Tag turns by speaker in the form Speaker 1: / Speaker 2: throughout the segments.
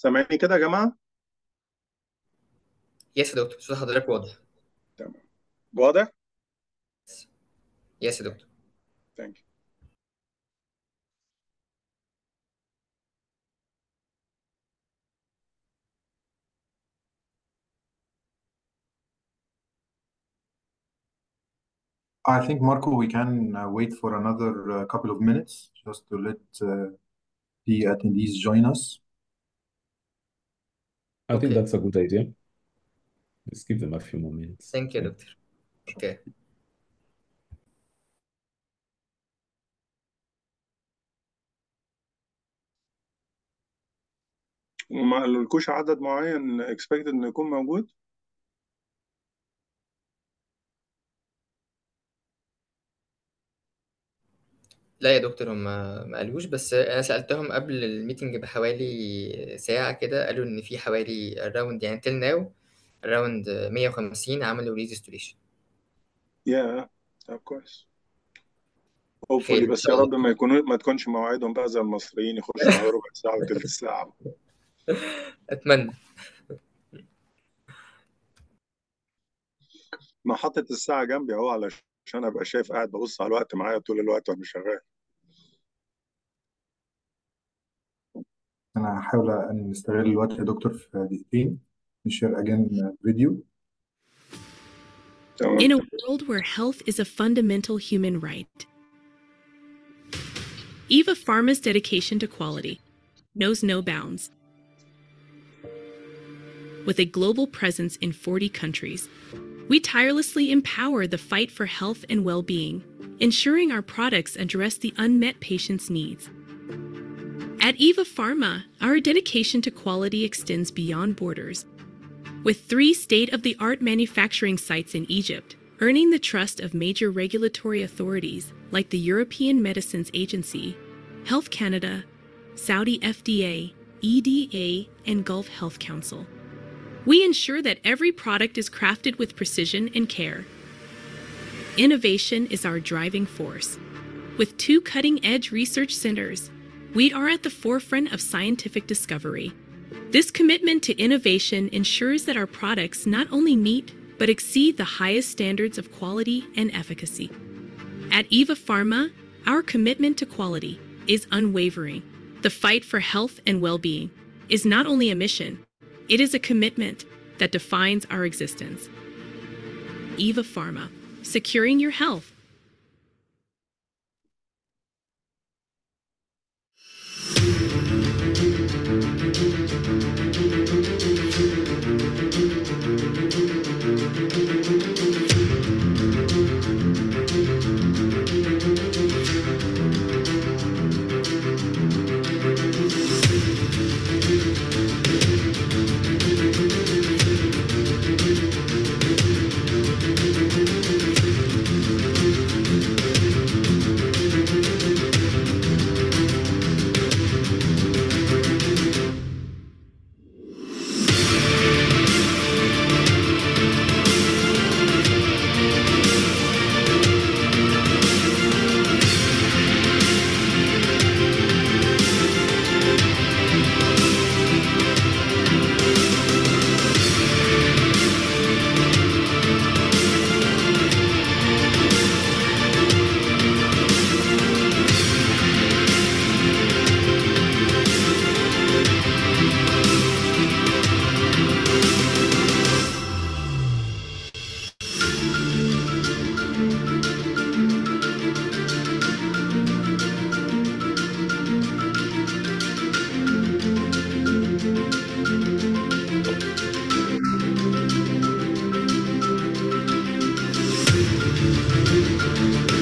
Speaker 1: سامعني كده يا جماعة؟
Speaker 2: يس يا دكتور، صوت حضرتك واضح.
Speaker 1: تمام. واضح؟
Speaker 2: يس يا دكتور.
Speaker 1: ثانك يو.
Speaker 3: I think, Marco, we can wait for another couple of minutes just to let the attendees join us.
Speaker 4: I think
Speaker 2: Okay.
Speaker 4: that's a good idea. Let's give them a few more minutes.
Speaker 2: ثانك يو يا
Speaker 4: Okay.
Speaker 2: دكتور. اوكي.
Speaker 1: وما قالولكوش عدد معين expected إنه يكون موجود؟
Speaker 2: لا يا دكتور، هم ما قالوش، بس انا سالتهم قبل الميتنج بحوالي ساعه كده، قالوا ان في حوالي اراوند يعني تيل ناو اراوند 150 عملوا ريجستريشن.
Speaker 1: يا طب كويس. hopefully،
Speaker 2: خير ان
Speaker 1: بس
Speaker 2: شاء
Speaker 1: يا
Speaker 2: الله.
Speaker 1: رب ما تكونش مواعيدهم بقى زي المصريين يخشوا على ربع ساعة وتلت ساعة.
Speaker 2: اتمنى.
Speaker 1: ما حطت الساعة جنبي أهو علشان أبقى شايف، قاعد ببص على الوقت معايا طول الوقت وأنا شغال.
Speaker 3: أنا هحاول أن نستغل الوقت يا دكتور في دقيقتين نشير again فيديو.
Speaker 1: تمام.
Speaker 5: In a world where health is a fundamental human right, Evapharma's dedication to quality knows no bounds. With a global presence in 40 countries, we tirelessly empower the fight for health and well-being, ensuring our products address the unmet patients' needs. At Evapharma, our dedication to quality extends beyond borders. With 3 state-of-the-art manufacturing sites in Egypt, earning the trust of major regulatory authorities like the European Medicines Agency, Health Canada, Saudi FDA, EDA, and Gulf Health Council. We ensure that every product is crafted with precision and care. Innovation is our driving force. With 2 cutting-edge research centers, we are at the forefront of scientific discovery. This commitment to innovation ensures that our products not only meet but exceed the highest standards of quality and efficacy. At Evapharma, our commitment to quality is unwavering. The fight for health and well-being is not only a mission, it is a commitment that defines our existence. Evapharma, securing your health.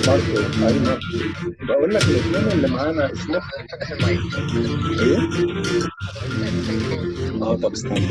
Speaker 1: ماركو، أي ماركو، بقول لك الاثنين اللي معانا اسمه
Speaker 2: فتح المايك.
Speaker 1: إيه؟ طب استنى.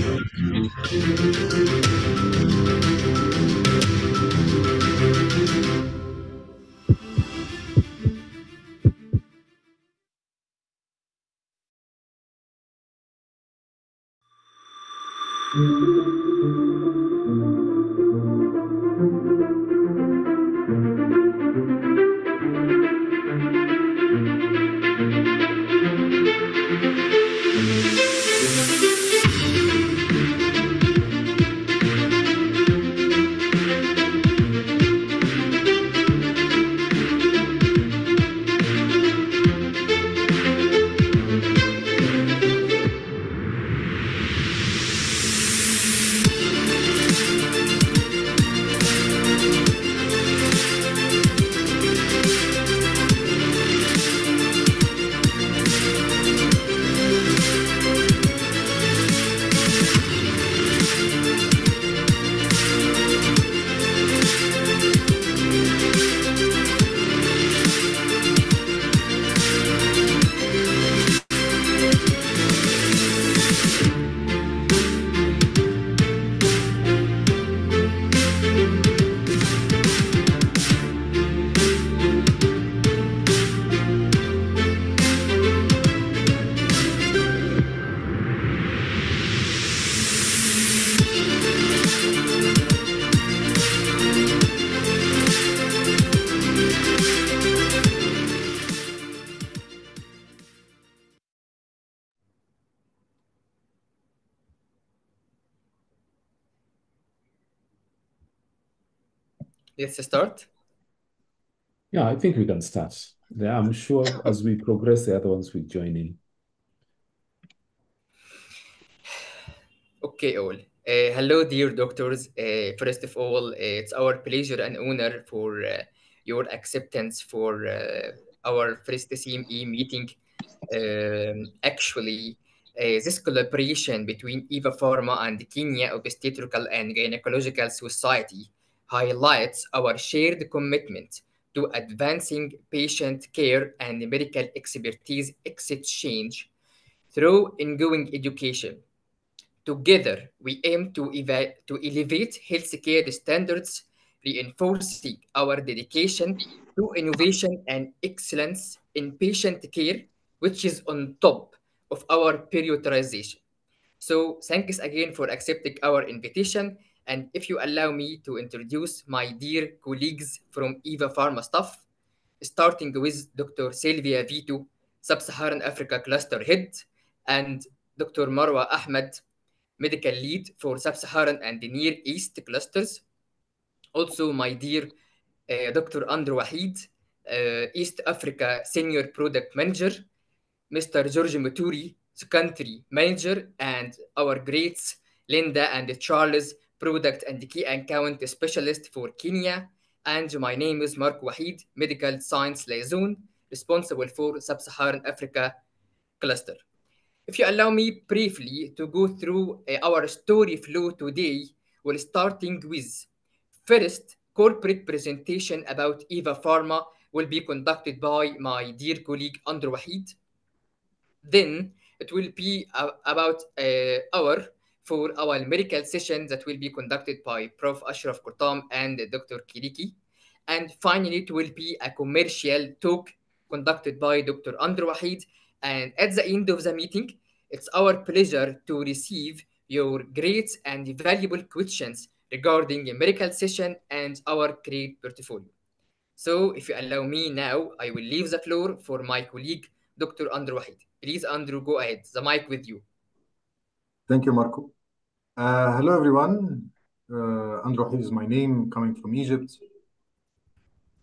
Speaker 2: Let's start.
Speaker 4: Yeah, I think we can start. Yeah, I'm sure as we progress, the other ones will join in.
Speaker 2: Okay, all. Hello, dear doctors. First of all, it's our pleasure and honor for your acceptance for our first CME meeting. Actually, this collaboration between Evapharma and Kenya Obstetrical and Gynecological Society highlights our shared commitment to advancing patient care and medical expertise exchange through ongoing education. Together, we aim to elevate healthcare standards, reinforcing our dedication to innovation and excellence in patient care, which is on top of our prioritization. So, thanks again for accepting our invitation. And if you allow me to introduce my dear colleagues from Eva Pharma staff, starting with Dr. Sylvia Vito, Sub-Saharan Africa Cluster Head, and Dr. Marwa Ahmed, Medical Lead for Sub-Saharan and Near East clusters. Also, my dear Dr. Andrew Wahid, East Africa Senior Product Manager, Mr. George Muturi, the country manager, and our greats, Linda and Charles, product and key account specialist for Kenya. And my name is Mark Wahid, medical science liaison, responsible for Sub-Saharan Africa cluster. If you allow me briefly to go through our story flow today, we're starting with first corporate presentation about Eva Pharma will be conducted by my dear colleague Andrew Wahid. Then it will be about an hour for our medical session that will be conducted by Prof. Ashraf Kurtam and Dr. Kiriki. And finally, it will be a commercial talk conducted by Dr. Andrew Wahid. And at the end of the meeting, it's our pleasure to receive your great and valuable questions regarding a medical session and our great portfolio. So, if you allow me now, I will leave the floor for my colleague, Dr. Andrew Wahid. Please, Andrew, go ahead. The mic with you.
Speaker 3: Thank you, Marco. Hello, everyone. Andrew Wahid is my name, coming from Egypt.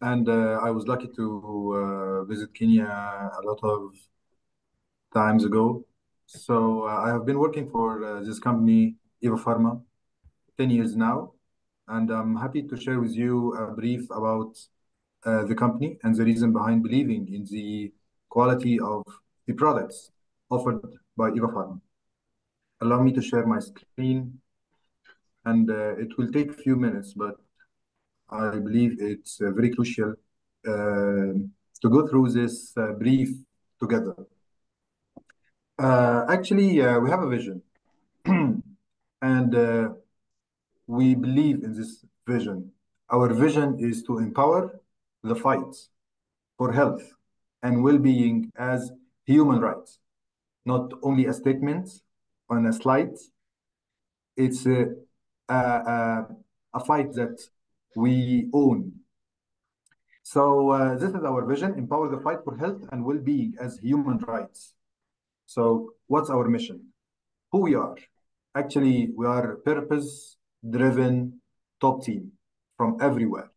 Speaker 3: And I was lucky to visit Kenya a lot of times ago. So I have been working for this company, Evapharma, 10 years now. And I'm happy to share with you a brief about the company and the reason behind believing in the quality of the products offered by Evapharma. Allow me to share my screen, and it will take a few minutes, but I believe it's very crucial to go through this brief together. Actually, we have a vision, and we believe in this vision. Our vision is to empower the fight for health and well-being as human rights, not only a statement on a slide. It's a fight that we own. So this is our vision: empower the fight for health and well-being as human rights. So what's our mission? Who we are? Actually, we are a purpose-driven top team from everywhere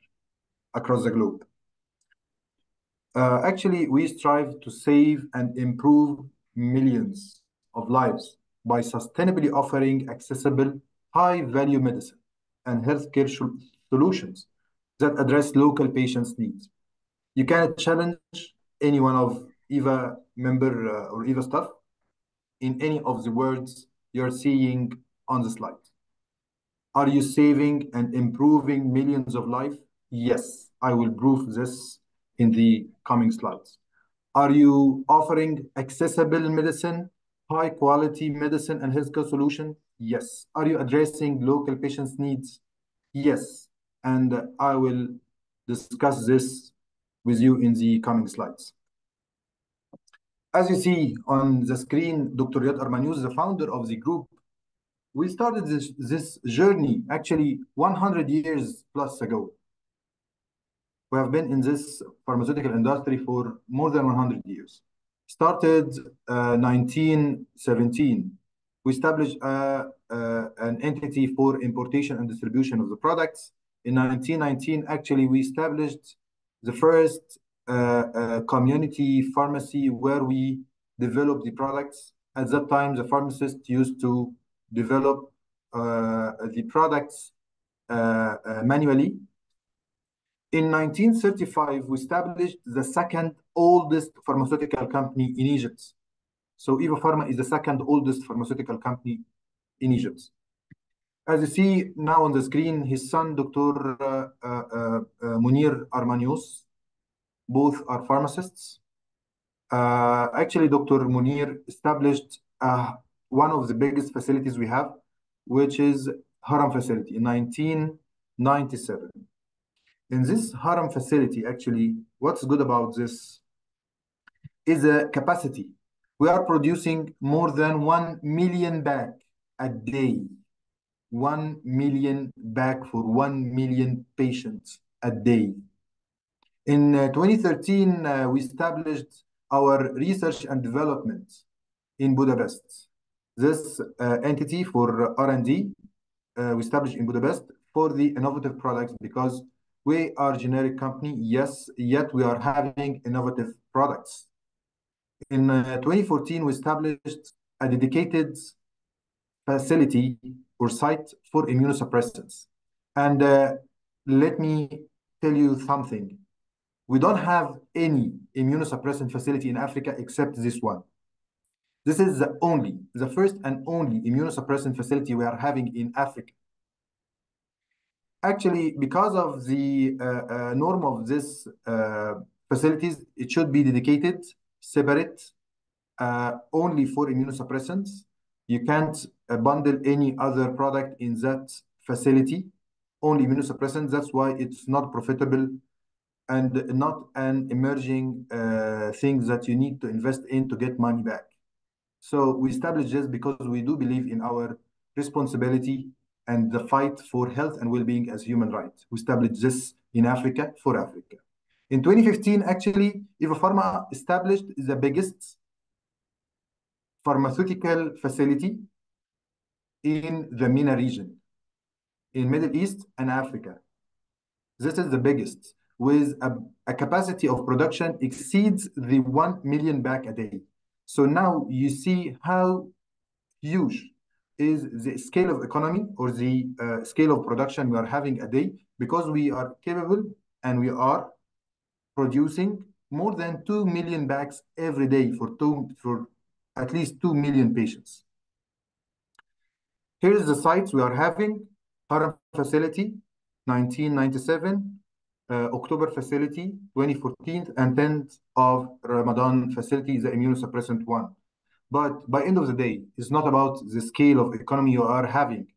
Speaker 3: across the globe. Actually, we strive to save and improve millions of lives by sustainably offering accessible, high-value medicine and healthcare solutions that address local patients' needs. You cannot challenge any one of EVA member or EVA staff in any of the words you're seeing on the slide. Are you saving and improving millions of lives? Yes, I will prove this in the coming slides. Are you offering accessible medicine, high quality medicine and healthcare solution? Yes. Are you addressing local patients' needs? Yes. And I will discuss this with you in the coming slides. As you see on the screen, Dr. Riyad Armanious, the founder of the group, we started this journey actually 100 years plus ago. We have been in this pharmaceutical industry for more than 100 years. Started 1917. We established an entity for importation and distribution of the products. In 1919, actually, we established the first community pharmacy where we developed the products. At that time, the pharmacist used to develop the products manually. In 1935, we established the second oldest pharmaceutical company in Egypt. So Evapharma is the second oldest pharmaceutical company in Egypt. As you see now on the screen, his son, Dr. Munir Armanius, both are pharmacists. Actually, Dr. Munir established one of the biggest facilities we have, which is Haram facility in 1997. In this Haram facility, actually, what's good about this is a capacity. We are producing more than 1 million bag a day. 1 million bag for 1 million patients a day. In 2013, we established our research and development in Budapest. This entity for R&D we established in Budapest for the innovative products because we are a generic company, yes, yet we are having innovative products. In 2014, we established a dedicated facility or site for immunosuppressants. And let me tell you something. We don't have any immunosuppressant facility in Africa except this one. This is the first and only immunosuppressant facility we are having in Africa. Actually, because of the norm of this facilities, it should be dedicated, separate, only for immunosuppressants. You can't bundle any other product in that facility, only immunosuppressants. That's why it's not profitable and not an emerging thing that you need to invest in to get money back. So we established this because we do believe in our responsibility and the fight for health and well-being as human rights. We established this in Africa for Africa. In 2015, actually, Evapharma established the biggest pharmaceutical facility in the MENA region, in Middle East and Africa. This is the biggest, with a capacity of production exceeds the 1 million bag a day. So now you see how huge is the scale of economy or the scale of production we are having a day, because we are capable and we are producing more than 2 million bags every day for at least 2 million patients. Here's the sites we are having: Haram facility, 1997, October facility, 2014, and 10th of Ramadan facility, the immunosuppressant one. But by end of the day, it's not about the scale of economy you are having.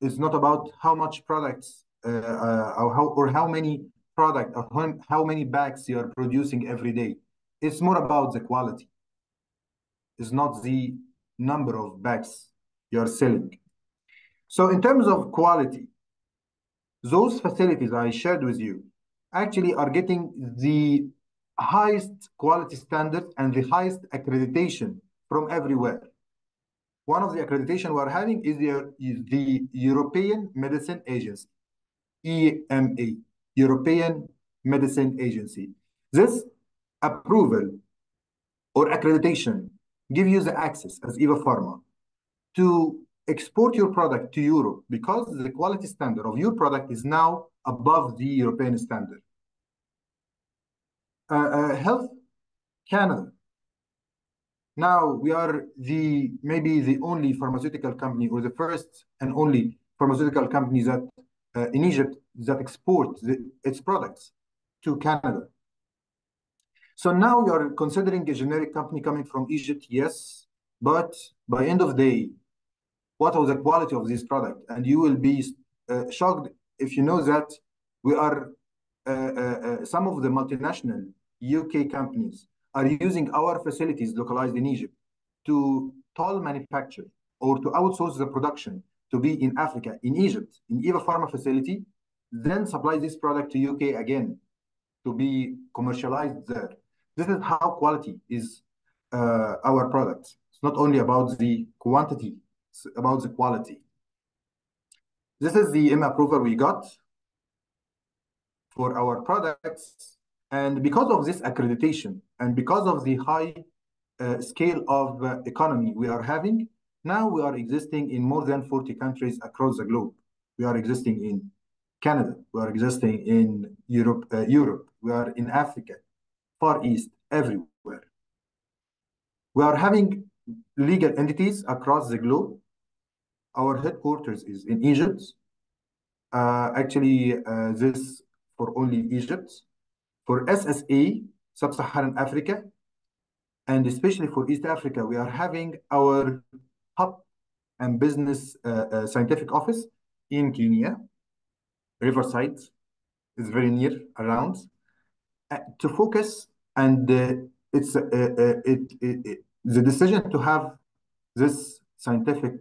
Speaker 3: It's not about how much products or how many product or how many bags you are producing every day. It's more about the quality. It's not the number of bags you are selling. So in terms of quality, those facilities I shared with you actually are getting the highest quality standards and the highest accreditation from everywhere. One of the accreditation we are having is the European Medicine Agency, EMA, European Medicine Agency. This approval or accreditation give you the access as Evapharma to export your product to Europe, because the quality standard of your product is now above the European standard. Health Canada. Now we are maybe the only pharmaceutical company, or the first and only pharmaceutical company that in Egypt that export its products to Canada. So now you are considering a generic company coming from Egypt, yes, but by end of the day, what was the quality of this product? And you will be shocked if you know that we are some of the multinational UK companies are using our facilities localized in Egypt to toll manufacture or to outsource the production to be in Africa, in Egypt, in Evapharma facility, then supply this product to UK again to be commercialized there. This is how quality is our product. It's not only about the quantity, it's about the quality. This is the EMA approval we got. for our products. And because of this accreditation and because of the high scale of economy we are having, now we are existing in more than 40 countries across the globe. We are existing in Canada, we are existing in Europe, we are in Africa, Far East, everywhere. We are having legal entities across the globe. Our headquarters is in Egypt. This for only Egypt. For SSA, Sub-Saharan Africa, and especially for East Africa, we are having our hub and business scientific office in Kenya. Riverside is very near around to focus, and the decision to have this scientific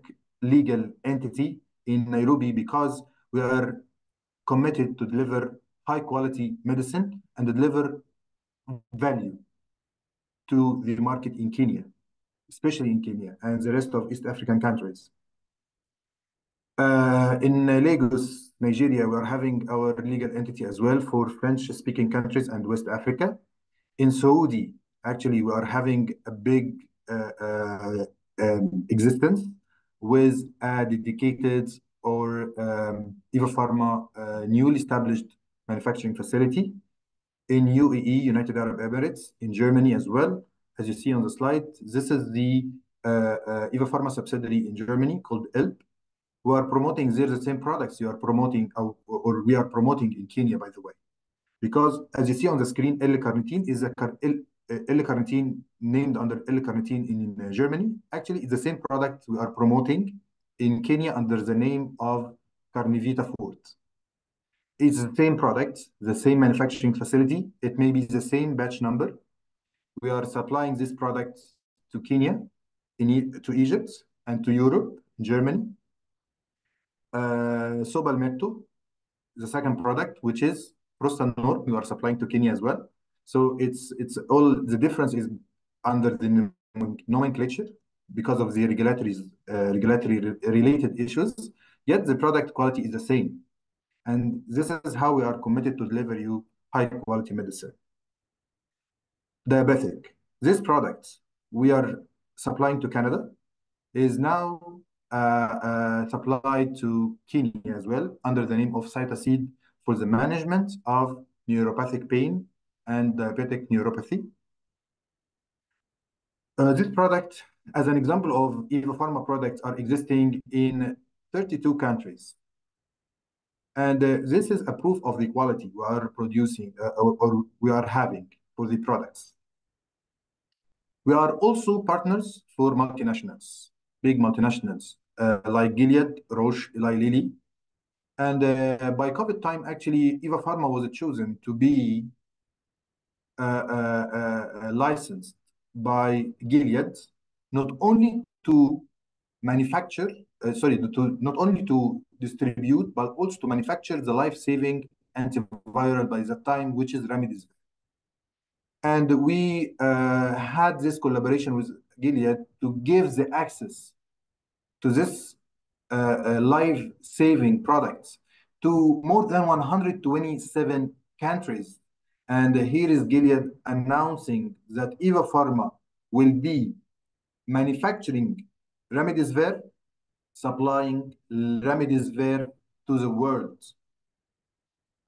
Speaker 3: legal entity in Nairobi because we are committed to deliver high quality medicine and deliver value to the market in Kenya, especially in Kenya and the rest of East African countries. In Lagos, Nigeria, we are having our legal entity as well for French-speaking countries and West Africa. In Saudi, actually, we are having a big existence with a dedicated or Evapharma newly established manufacturing facility in UAE, United Arab Emirates, in Germany as well. As you see on the slide, this is the Evapharma subsidiary in Germany called ELP. We are promoting there the same products you are promoting, or we are promoting in Kenya, by the way. Because as you see on the screen, L-carnitine is L-carnitine named under L-carnitine in Germany. Actually, it's the same product we are promoting in Kenya under the name of Carnivita Forte. It's the same product, the same manufacturing facility. It may be the same batch number. We are supplying this product to Kenya, to Egypt, and to Europe, Germany. Sobalmetto, the second product, which is Prostanor, we are supplying to Kenya as well. So it's all the difference is under the nomenclature because of the regulatory related issues. Yet the product quality is the same, and this is how we are committed to deliver you high quality medicine. Diabetic. This product we are supplying to Canada is now supplied to Kenya as well under the name of Cytacid for the management of neuropathic pain and diabetic neuropathy. This product, as an example of Evapharma products, are existing in 32 countries. And this is a proof of the quality we are producing or we are having for the products. We are also partners for multinationals, big multinationals like Gilead, Roche, Eli Lilly. And by COVID time, actually, Evapharma was chosen to be licensed by Gilead, not only to manufacture, not only to distribute, but also to manufacture the life-saving antiviral by that time, which is Remdesivir. And we had this collaboration with Gilead to give the access to this life-saving products to more than 127 countries. And here is Gilead announcing that Evapharma will be manufacturing Remdesivir, supplying Remdesivir to the world.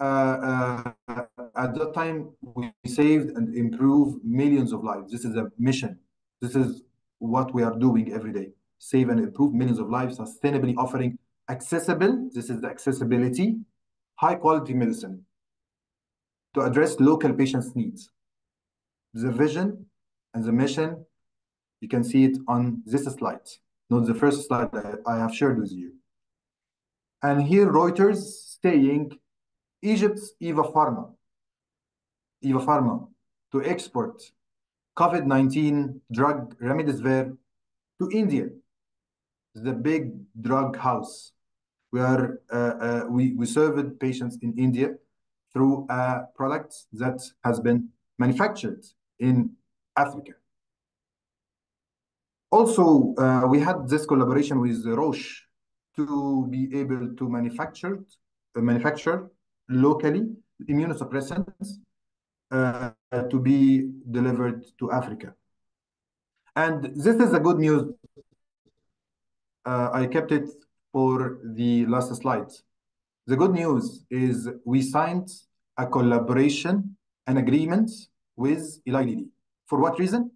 Speaker 3: At that time, we saved and improved millions of lives. This is a mission. This is what we are doing every day. Save and improve millions of lives, sustainably offering accessible, this is the accessibility, high quality medicine to address local patients' needs. The vision and the mission, you can see it on this slide, not the first slide that I have shared with you. And here Reuters saying Egypt's Evapharma to export COVID-19 drug Remdesivir to India, the big drug house. We served patients in India through a product that has been manufactured in Africa. Also, we had this collaboration with Roche to be able to manufacture locally immunosuppressants to be delivered to Africa. And this is the good news. I kept it for the last slides. The good news is we signed a collaboration and agreement with Eli Lilly. For what reason?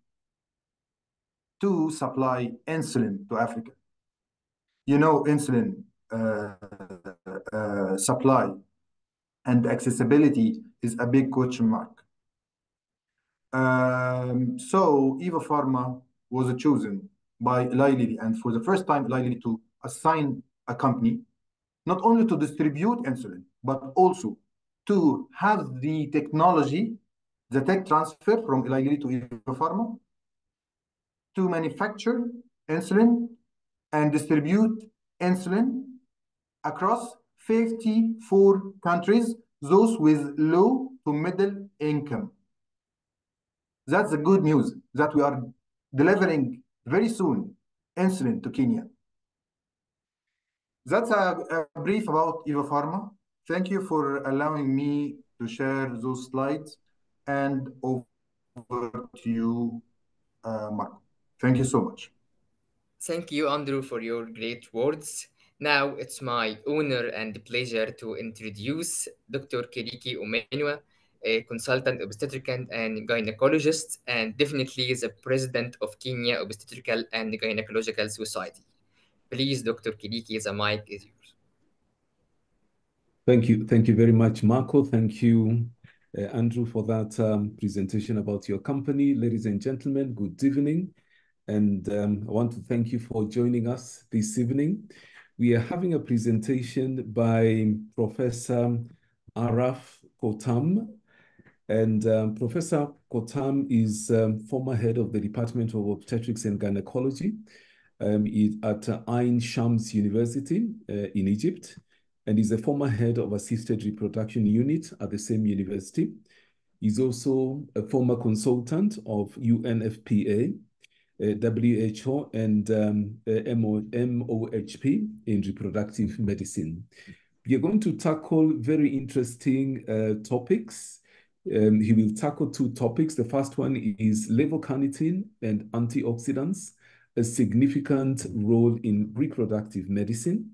Speaker 3: To supply insulin to Africa. You know, insulin supply and accessibility is a big question mark. So Evapharma was chosen by Eli Lilly, and for the first time, Eli Lilly to assign a company not only to distribute insulin, but also to have the technology, the tech transfer from Eli Lilly to Evapharma to manufacture insulin and distribute insulin across 54 countries, those with low to middle income. That's the good news, that we are delivering very soon insulin to Kenya. That's a brief about Evapharma. Thank you for allowing me to share those slides, and over to you, Marco. Thank you so much.
Speaker 2: Thank you, Andrew, for your great words. Now it's my honor and pleasure to introduce Dr. Kiriki Omenwa, a consultant obstetrician and gynecologist, and definitely the president of Kenya Obstetrical and Gynecological Society. Please, Dr. Kiriki, the mic is yours.
Speaker 4: Thank you. Thank you very much, Marco. Thank you, Andrew, for that presentation about your company. Ladies and gentlemen, good evening. And I want to thank you for joining us this evening. We are having a presentation by Professor Araf Kotam. And Professor Kotam is former head of the Department of Obstetrics and Gynecology at Ain Shams University in Egypt, and is a former head of Assisted Reproduction Unit at the same university. He's also a former consultant of UNFPA, WHO, and MOHP in reproductive medicine. We are going to tackle very interesting topics. He will tackle two topics. The first one is levocarnitine and antioxidants, a significant role in reproductive medicine.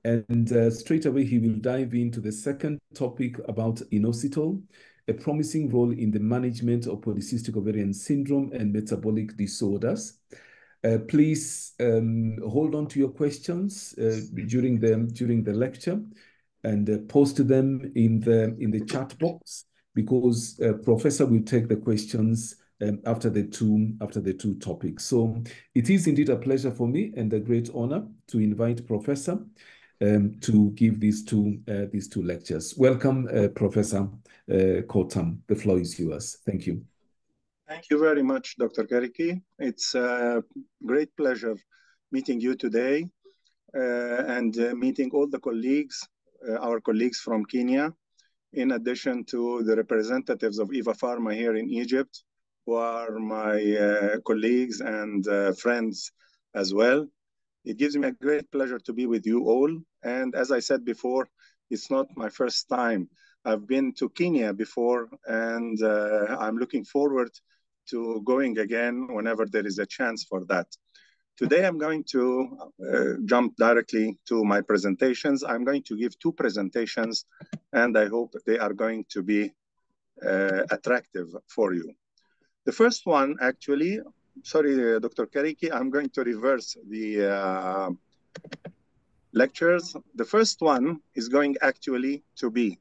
Speaker 4: And straight away, he will dive into the second topic about inositol, a promising role in the management of polycystic ovarian syndrome and metabolic disorders. Please hold on to your questions during the lecture, and post them in the chat box, because Professor will take the questions after the two topics. So it is indeed a pleasure for me and a great honor to invite Professor to give these two lectures. Welcome, Professor Kotam. The floor is yours. Thank you.
Speaker 1: Thank you very much, Dr. Kariki. It's a great pleasure meeting you today and meeting all the colleagues, our colleagues from Kenya, in addition to the representatives of Evapharma here in Egypt, who are my colleagues and friends as well. It gives me a great pleasure to be with you all. And as I said before, it's not my first time. I've been to Kenya before, and I'm looking forward to going again whenever there is a chance for that. Today, I'm going to jump directly to my presentations. I'm going to give two presentations, and I hope they are going to be attractive for you. The first one, actually, sorry, Dr. Kariki, I'm going to reverse the lectures. The first one is going actually to be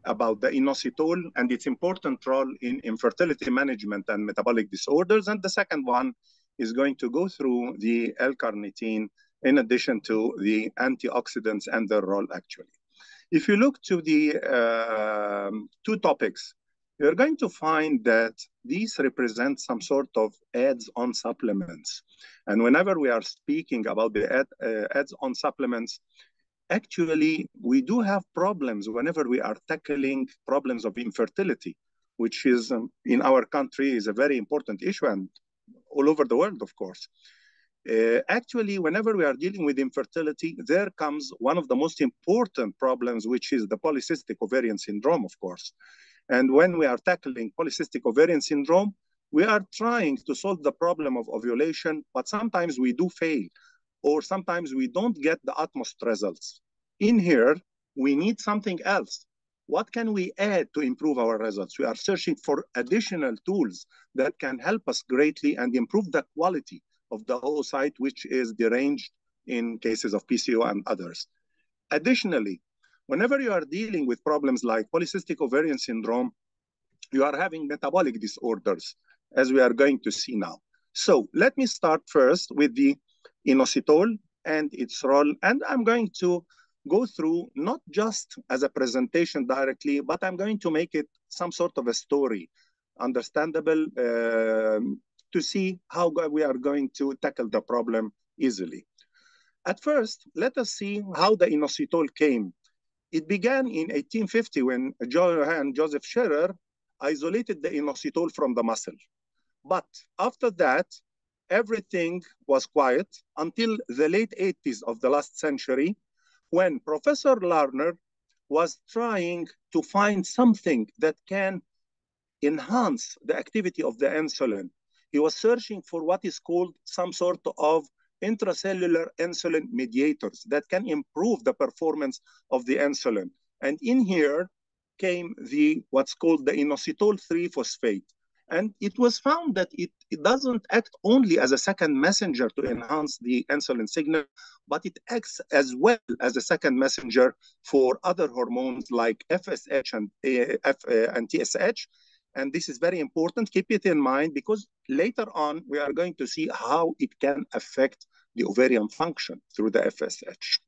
Speaker 1: about the inositol and its important role in infertility management and metabolic disorders. And the second one is going to go through the L-carnitine in addition to the antioxidants and their role actually. If you look to the two topics, you're going to find that these represent some sort of ads on supplements. And whenever we are speaking about the ads on supplements, actually, we do have problems whenever we are tackling problems of infertility, which is in our country is a very important issue and all over the world, of course. Actually, whenever we are dealing with infertility, there comes one of the most important problems, which is the polycystic ovarian syndrome, of course. And when we are tackling polycystic ovarian syndrome, we are trying to solve the problem of ovulation, but sometimes we do fail, or sometimes we don't get the utmost results. In here, we need something else. What can we add to improve our results? We are searching for additional tools that can help us greatly and improve the quality of the oocyte, which is deranged in cases of PCO and others. Additionally, whenever you are dealing with problems like polycystic ovarian syndrome, you are having metabolic disorders, as we are going to see now. So let me start first with the inositol and its role, and I'm going to go through not just as a presentation directly, but I'm going to make it some sort of a story, understandable, to see how we are going to tackle the problem easily. At first, let us see how the inositol came. It began in 1850 when Johann Joseph Scherer isolated the inositol from the muscle. But after that, everything was quiet until the late 80s of the last century, when Professor Lerner was trying to find something that can enhance the activity of the insulin. He was searching for what is called some sort of intracellular insulin mediators that can improve the performance of the insulin. And in here came what's called the inositol 3-phosphate. And it was found that it doesn't act only as a second messenger to enhance the insulin signal, but it acts as well as a second messenger for other hormones like FSH and TSH. And this is very important. Keep it in mind, because later on, we are going to see how it can affect the ovarian function through the FSH.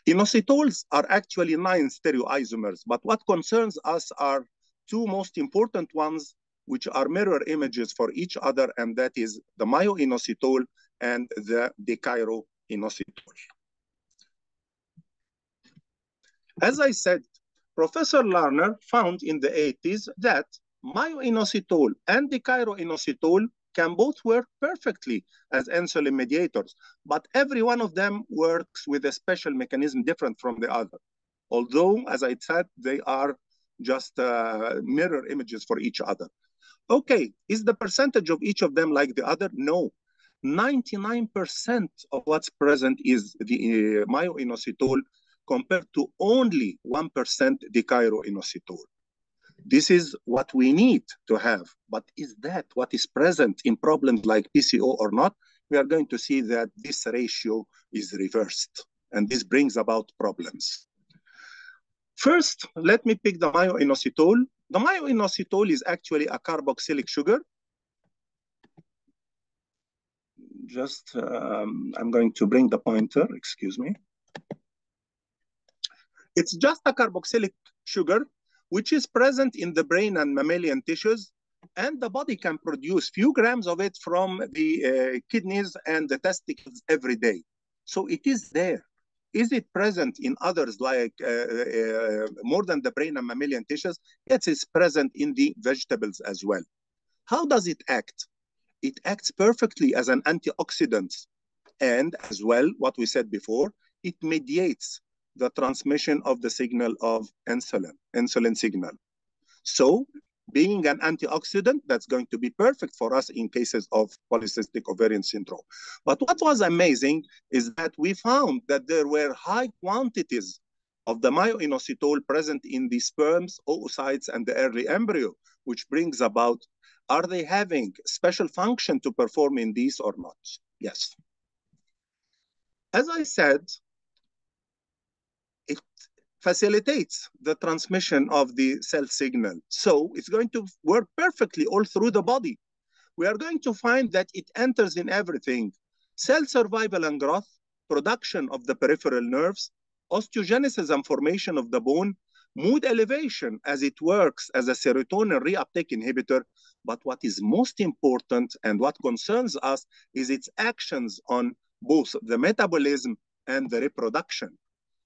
Speaker 1: Inositols are actually 9 stereoisomers, but what concerns us are 2 most important ones, which are mirror images for each other, and that is the myoinositol and the decheiroinositol. As I said, Professor Lerner found in the 80s that myoinositol and decheiroinositol can both work perfectly as insulin mediators, but every one of them works with a special mechanism different from the other. Although, as I said, they are just mirror images for each other. Okay, is the percentage of each of them like the other? No. 99% of what's present is the myoinositol compared to only 1% decheiroinositol. This is what we need to have, but is that what is present in problems like PCO or not? We are going to see that this ratio is reversed, and this brings about problems. First, let me pick the myoinositol. The myoinositol is actually a carboxylic sugar. Just, I'm going to bring the pointer, excuse me. It's just a carboxylic sugar, which is present in the brain and mammalian tissues, and the body can produce few grams of it from the kidneys and the testicles every day. So it is there. Is it present in others like more than the brain and mammalian tissues? Yes, it's present in the vegetables as well. How does it act? It acts perfectly as an antioxidant. And as well, what we said before, it mediates the transmission of the signal of insulin signal. So being an antioxidant, that's going to be perfect for us in cases of polycystic ovarian syndrome. But what was amazing is that we found that there were high quantities of the myoinositol present in the sperms, oocytes, and the early embryo, which brings about, are they having special function to perform in these or not? Yes. As I said, it facilitates the transmission of the cell signal. So it's going to work perfectly all through the body. We are going to find that it enters in everything: cell survival and growth, production of the peripheral nerves, osteogenesis and formation of the bone, mood elevation as it works as a serotonin reuptake inhibitor. But what is most important and what concerns us is its actions on both the metabolism and the reproduction.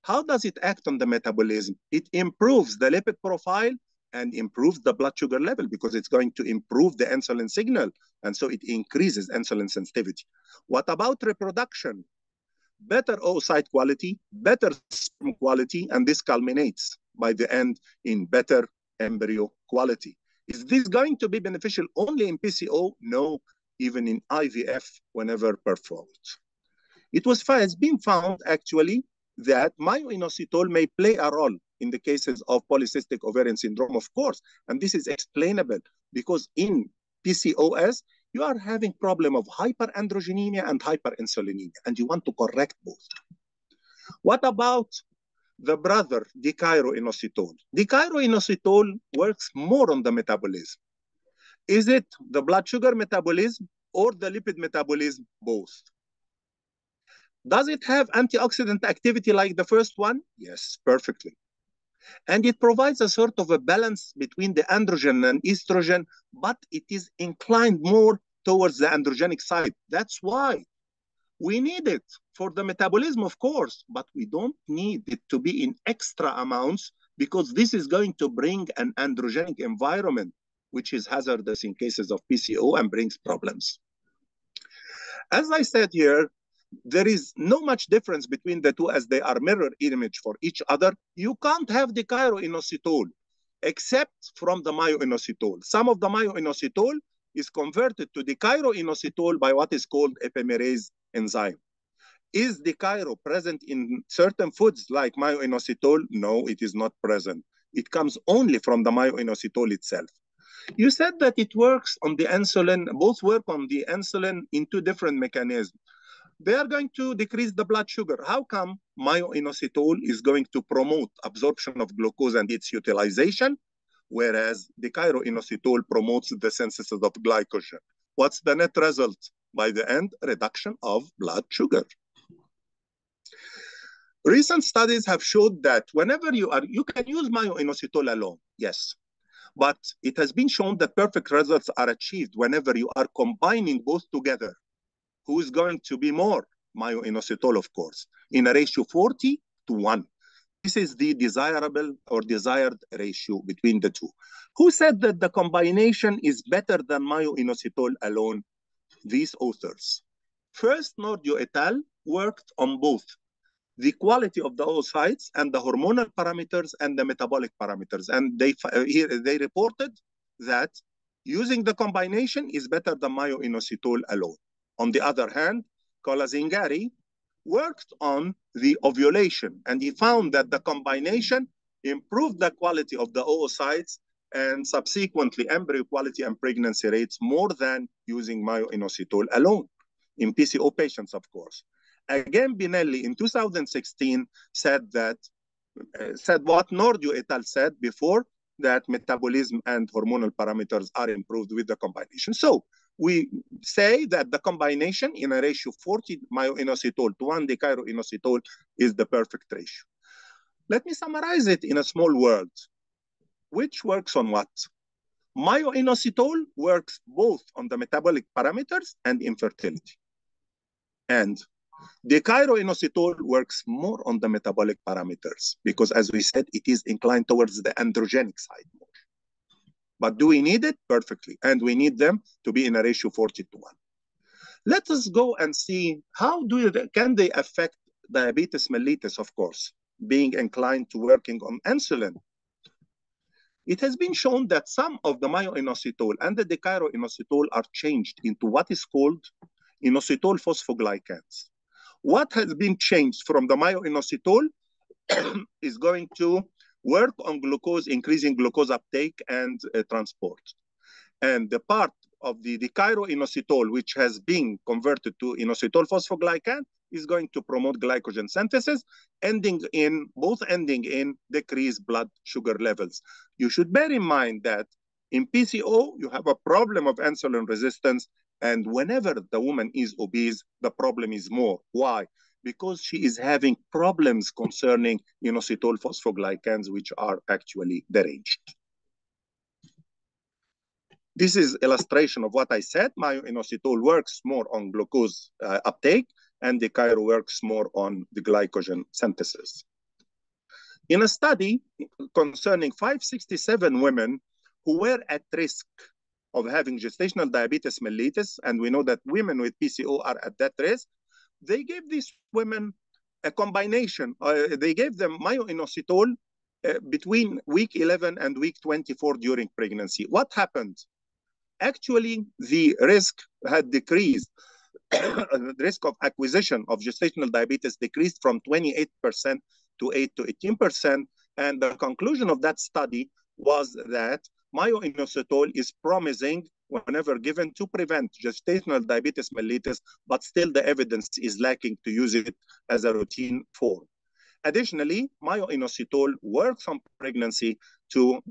Speaker 1: How does it act on the metabolism? It improves the lipid profile and improves the blood sugar level because it's going to improve the insulin signal. And so it increases insulin sensitivity. What about reproduction? Better oocyte quality, better sperm quality, and this culminates by the end in better embryo quality. Is this going to be beneficial only in PCO? No, even in IVF whenever performed. Has been found actually that myoinositol may play a role in the cases of polycystic ovarian syndrome, of course, and this is explainable because in PCOS, you are having problem of hyperandrogenemia and hyperinsulinemia, and you want to correct both. What about the brother, dichloroinositol? Dichloroinositol works more on the metabolism. Is it the blood sugar metabolism or the lipid metabolism? Both. Does it have antioxidant activity like the first one? Yes, perfectly. And it provides a sort of a balance between the androgen and estrogen, but it is inclined more towards the androgenic side. That's why we need it for the metabolism, of course, but we don't need it to be in extra amounts because this is going to bring an androgenic environment, which is hazardous in cases of PCO and brings problems. As I said here, there is no much difference between the two as they are mirror image for each other. You can't have the dichloroinositol except from the myoinositol. Some of the myoinositol is converted to dichloroinositol by what is called epimerase enzyme. Is dichloro present in certain foods like myoinositol? No, it is not present. It comes only from the myoinositol itself. You said that it works on the insulin, both work on the insulin in two different mechanisms. They are going to decrease the blood sugar. How come myoinositol is going to promote absorption of glucose and its utilization, whereas dichloroinositol promotes the synthesis of glycogen? What's the net result? By the end, reduction of blood sugar. Recent studies have showed that whenever you can use myoinositol alone, yes, but it has been shown that perfect results are achieved whenever you are combining both together. Who is going to be more? Myoinositol, of course, in a ratio 40:1. This is the desirable or desired ratio between the two. Who said that the combination is better than myoinositol alone? These authors. First, Nordio et al. Worked on both the quality of the oocytes and the hormonal parameters and the metabolic parameters. And they reported that using the combination is better than myoinositol alone. On the other hand, Colazingari worked on the ovulation, and he found that the combination improved the quality of the oocytes and subsequently embryo quality and pregnancy rates more than using myoinositol alone in PCO patients, of course. Again, Binelli in 2016 said what Nordio et al. Said before, that metabolism and hormonal parameters are improved with the combination. So we say that the combination in a ratio 40 myoinositol to 1 dichloroinositol is the perfect ratio. Let me summarize it in a small word. Which works on what? Myoinositol works both on the metabolic parameters and infertility. And dichloroinositol works more on the metabolic parameters because, as we said, it is inclined towards the androgenic side more. But do we need it? Perfectly. And we need them to be in a ratio 40:1. Let us go and see how can they affect diabetes mellitus, of course, being inclined to working on insulin. It has been shown that some of the myoinositol and the dichloroinositol are changed into what is called inositol phosphoglycans. What has been changed from the myoinositol is going to work on glucose, increasing glucose uptake and transport. And the part of the dichloroinositol, which has been converted to inositol phosphoglycan, is going to promote glycogen synthesis, both ending in decreased blood sugar levels. You should bear in mind that in PCO, you have a problem of insulin resistance, and whenever the woman is obese, the problem is more. Why? Because she is having problems concerning inositol phosphoglycans, which are actually deranged. This is illustration of what I said. Myoinositol works more on glucose uptake, and the dichloro works more on the glycogen synthesis. In a study concerning 567 women who were at risk of having gestational diabetes mellitus, and we know that women with PCO are at that risk, they gave these women a combination. They gave them myo-inositol between week 11 and week 24 during pregnancy. What happened? Actually, the risk had decreased. The risk of acquisition of gestational diabetes decreased from 28% to 8 to 18%. And the conclusion of that study was that myo-inositol is promising whenever given to prevent gestational diabetes mellitus, but still the evidence is lacking to use it as a routine form. Additionally, myo-inositol works on pregnancy to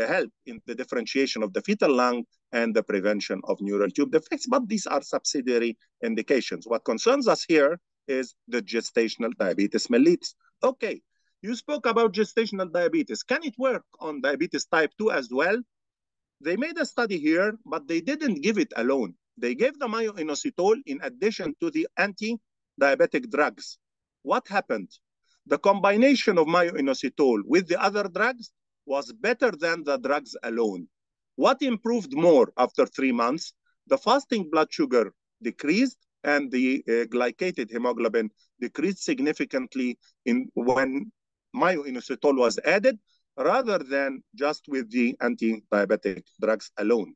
Speaker 1: help in the differentiation of the fetal lung and the prevention of neural tube defects, but these are subsidiary indications. What concerns us here is the gestational diabetes mellitus. Okay, you spoke about gestational diabetes. Can it work on diabetes type 2 as well? They made a study here, but they didn't give it alone. They gave the myo-inositol in addition to the anti-diabetic drugs. What happened? The combination of myo-inositol with the other drugs was better than the drugs alone. What improved more after 3 months? The fasting blood sugar decreased and the glycated hemoglobin decreased significantly when myo-inositol was added, rather than just with the anti-diabetic drugs alone.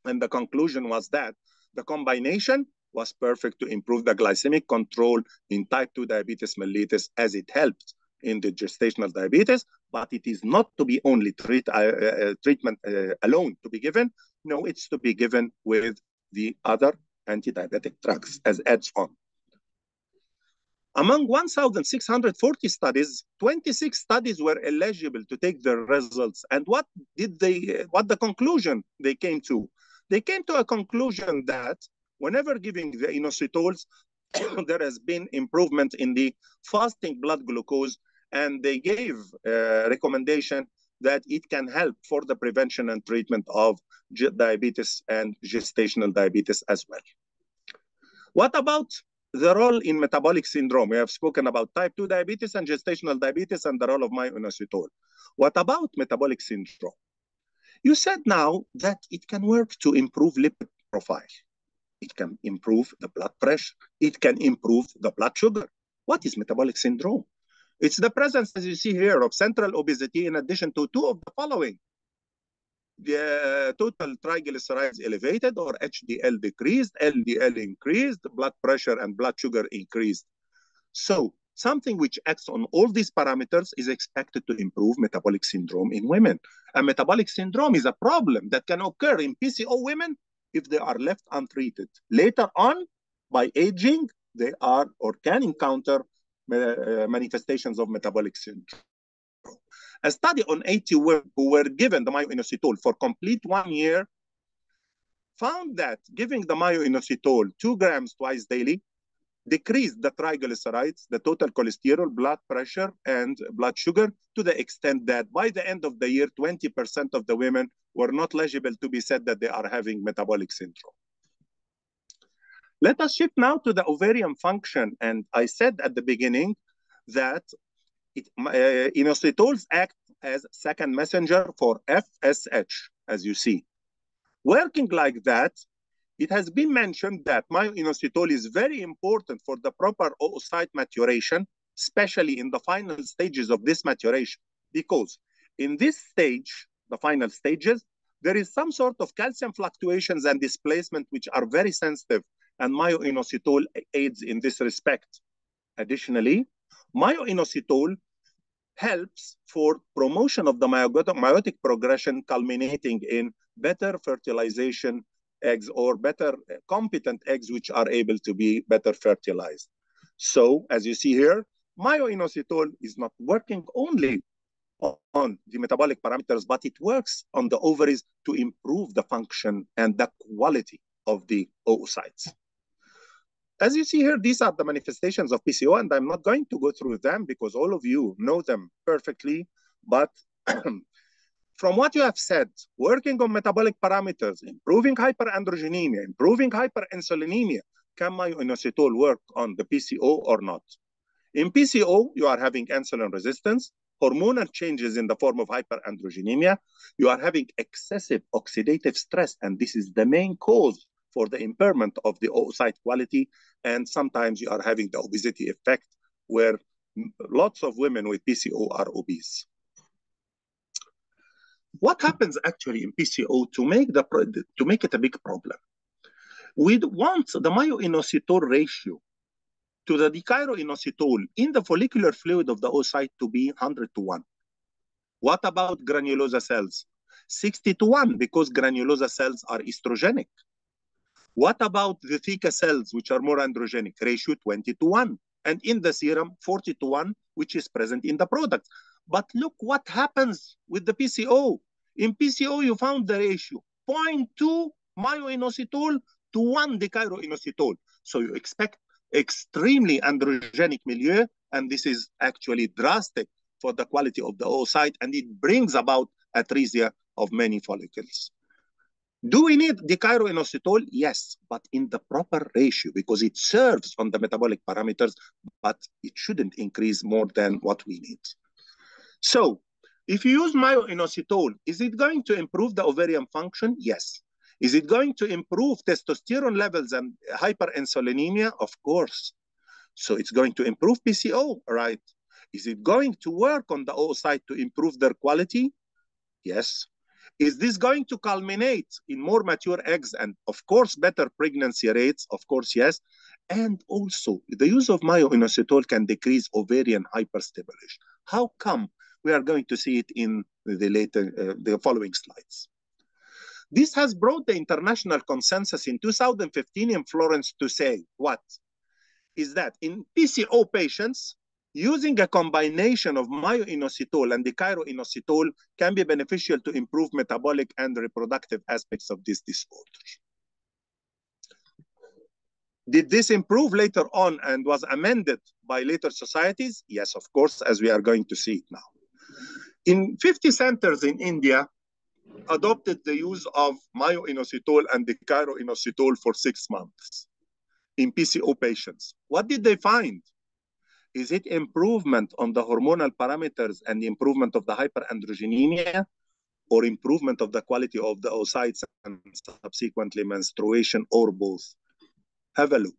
Speaker 1: And the conclusion was that the combination was perfect to improve the glycemic control in type 2 diabetes mellitus, as it helped in the gestational diabetes, but it is not to be only treatment alone to be given. No, it's to be given with the other anti-diabetic drugs as adds-on. Among 1,640 studies, 26 studies were eligible to take the results. And what the conclusion they came to? They came to a conclusion that whenever giving the inositols, there has been improvement in the fasting blood glucose, and they gave a recommendation that it can help for the prevention and treatment of diabetes and gestational diabetes as well. What about the role in metabolic syndrome? We have spoken about type 2 diabetes and gestational diabetes and the role of myo-inositol. What about metabolic syndrome? You said now that it can work to improve lipid profile. It can improve the blood pressure. It can improve the blood sugar. What is metabolic syndrome? It's the presence, as you see here, of central obesity in addition to two of the following. The total triglycerides elevated or HDL decreased, LDL increased, blood pressure and blood sugar increased. So something which acts on all these parameters is expected to improve metabolic syndrome in women. And metabolic syndrome is a problem that can occur in PCO women if they are left untreated. Later on, by aging, they are or can encounter manifestations of metabolic syndrome. A study on 80 women who were given the myo-inositol for complete 1 year found that giving the myo-inositol 2 grams twice daily decreased the triglycerides, the total cholesterol, blood pressure, and blood sugar to the extent that by the end of the year, 20% of the women were not eligible to be said that they are having metabolic syndrome. Let us shift now to the ovarian function. And I said at the beginning that inositols act as second messenger for FSH, as you see. Working like that, it has been mentioned that myo-inositol is very important for the proper oocyte maturation, especially in the final stages of this maturation, because in this stage, the final stages, there is some sort of calcium fluctuations and displacement which are very sensitive, and myo-inositol aids in this respect. Additionally, myo-inositol helps for promotion of the meiotic progression, culminating in better fertilization eggs or better competent eggs which are able to be better fertilized. So as you see here, myo-inositol is not working only on the metabolic parameters, but it works on the ovaries to improve the function and the quality of the oocytes. As you see here, these are the manifestations of PCO, and I'm not going to go through them because all of you know them perfectly. But from what you have said, working on metabolic parameters, improving hyperandrogenemia, improving hyperinsulinemia, can myo-inositol work on the PCO or not? In PCO, you are having insulin resistance. hormonal changes in the form of hyperandrogenemia. You are having excessive oxidative stress, and this is the main cause for the impairment of the oocyte quality. And sometimes you are having the obesity effect, where lots of women with PCO are obese. What happens actually in PCO to make it a big problem? We want the myo-inositol ratio to the dichiro-inositol in the follicular fluid of the oocyte to be 100 to 1. What about granulosa cells? 60 to 1, because granulosa cells are estrogenic. What about the theca cells, which are more androgenic? Ratio 20 to 1. And in the serum, 40 to 1, which is present in the product. But look what happens with the PCO. In PCO, you found the ratio 0.2 myo-inositol to 1 dichiro-inositol. So you expect extremely androgenic milieu, and this is actually drastic for the quality of the oocyte, and it brings about atresia of many follicles. Do we need dichiro-inositol? Yes, but in the proper ratio, because it serves on the metabolic parameters, but it shouldn't increase more than what we need. So if you use myo-inositol, is it going to improve the ovarian function? Yes. Is it going to improve testosterone levels and hyperinsulinemia? Of course. So it's going to improve PCO, right? Is it going to work on the oocyte to improve their quality? Yes. Is this going to culminate in more mature eggs and, of course, better pregnancy rates? Of course, yes. And also, the use of myo-inositol can decrease ovarian hyperstimulation. How come? We are going to see it in the following slides. This has brought the international consensus in 2015 in Florence to say what? Is that in PCO patients, using a combination of myo-inositol and dichiro-inositol can be beneficial to improve metabolic and reproductive aspects of this disorder. Did this improve later on and was amended by later societies? Yes, of course, as we are going to see it now. In 50 centers in India, adopted the use of myo-inositol and dichiro-inositol for 6 months in PCO patients. What did they find? Is it improvement on the hormonal parameters and the improvement of the hyperandrogenemia, or improvement of the quality of the oocytes and subsequently menstruation, or both? Have a look.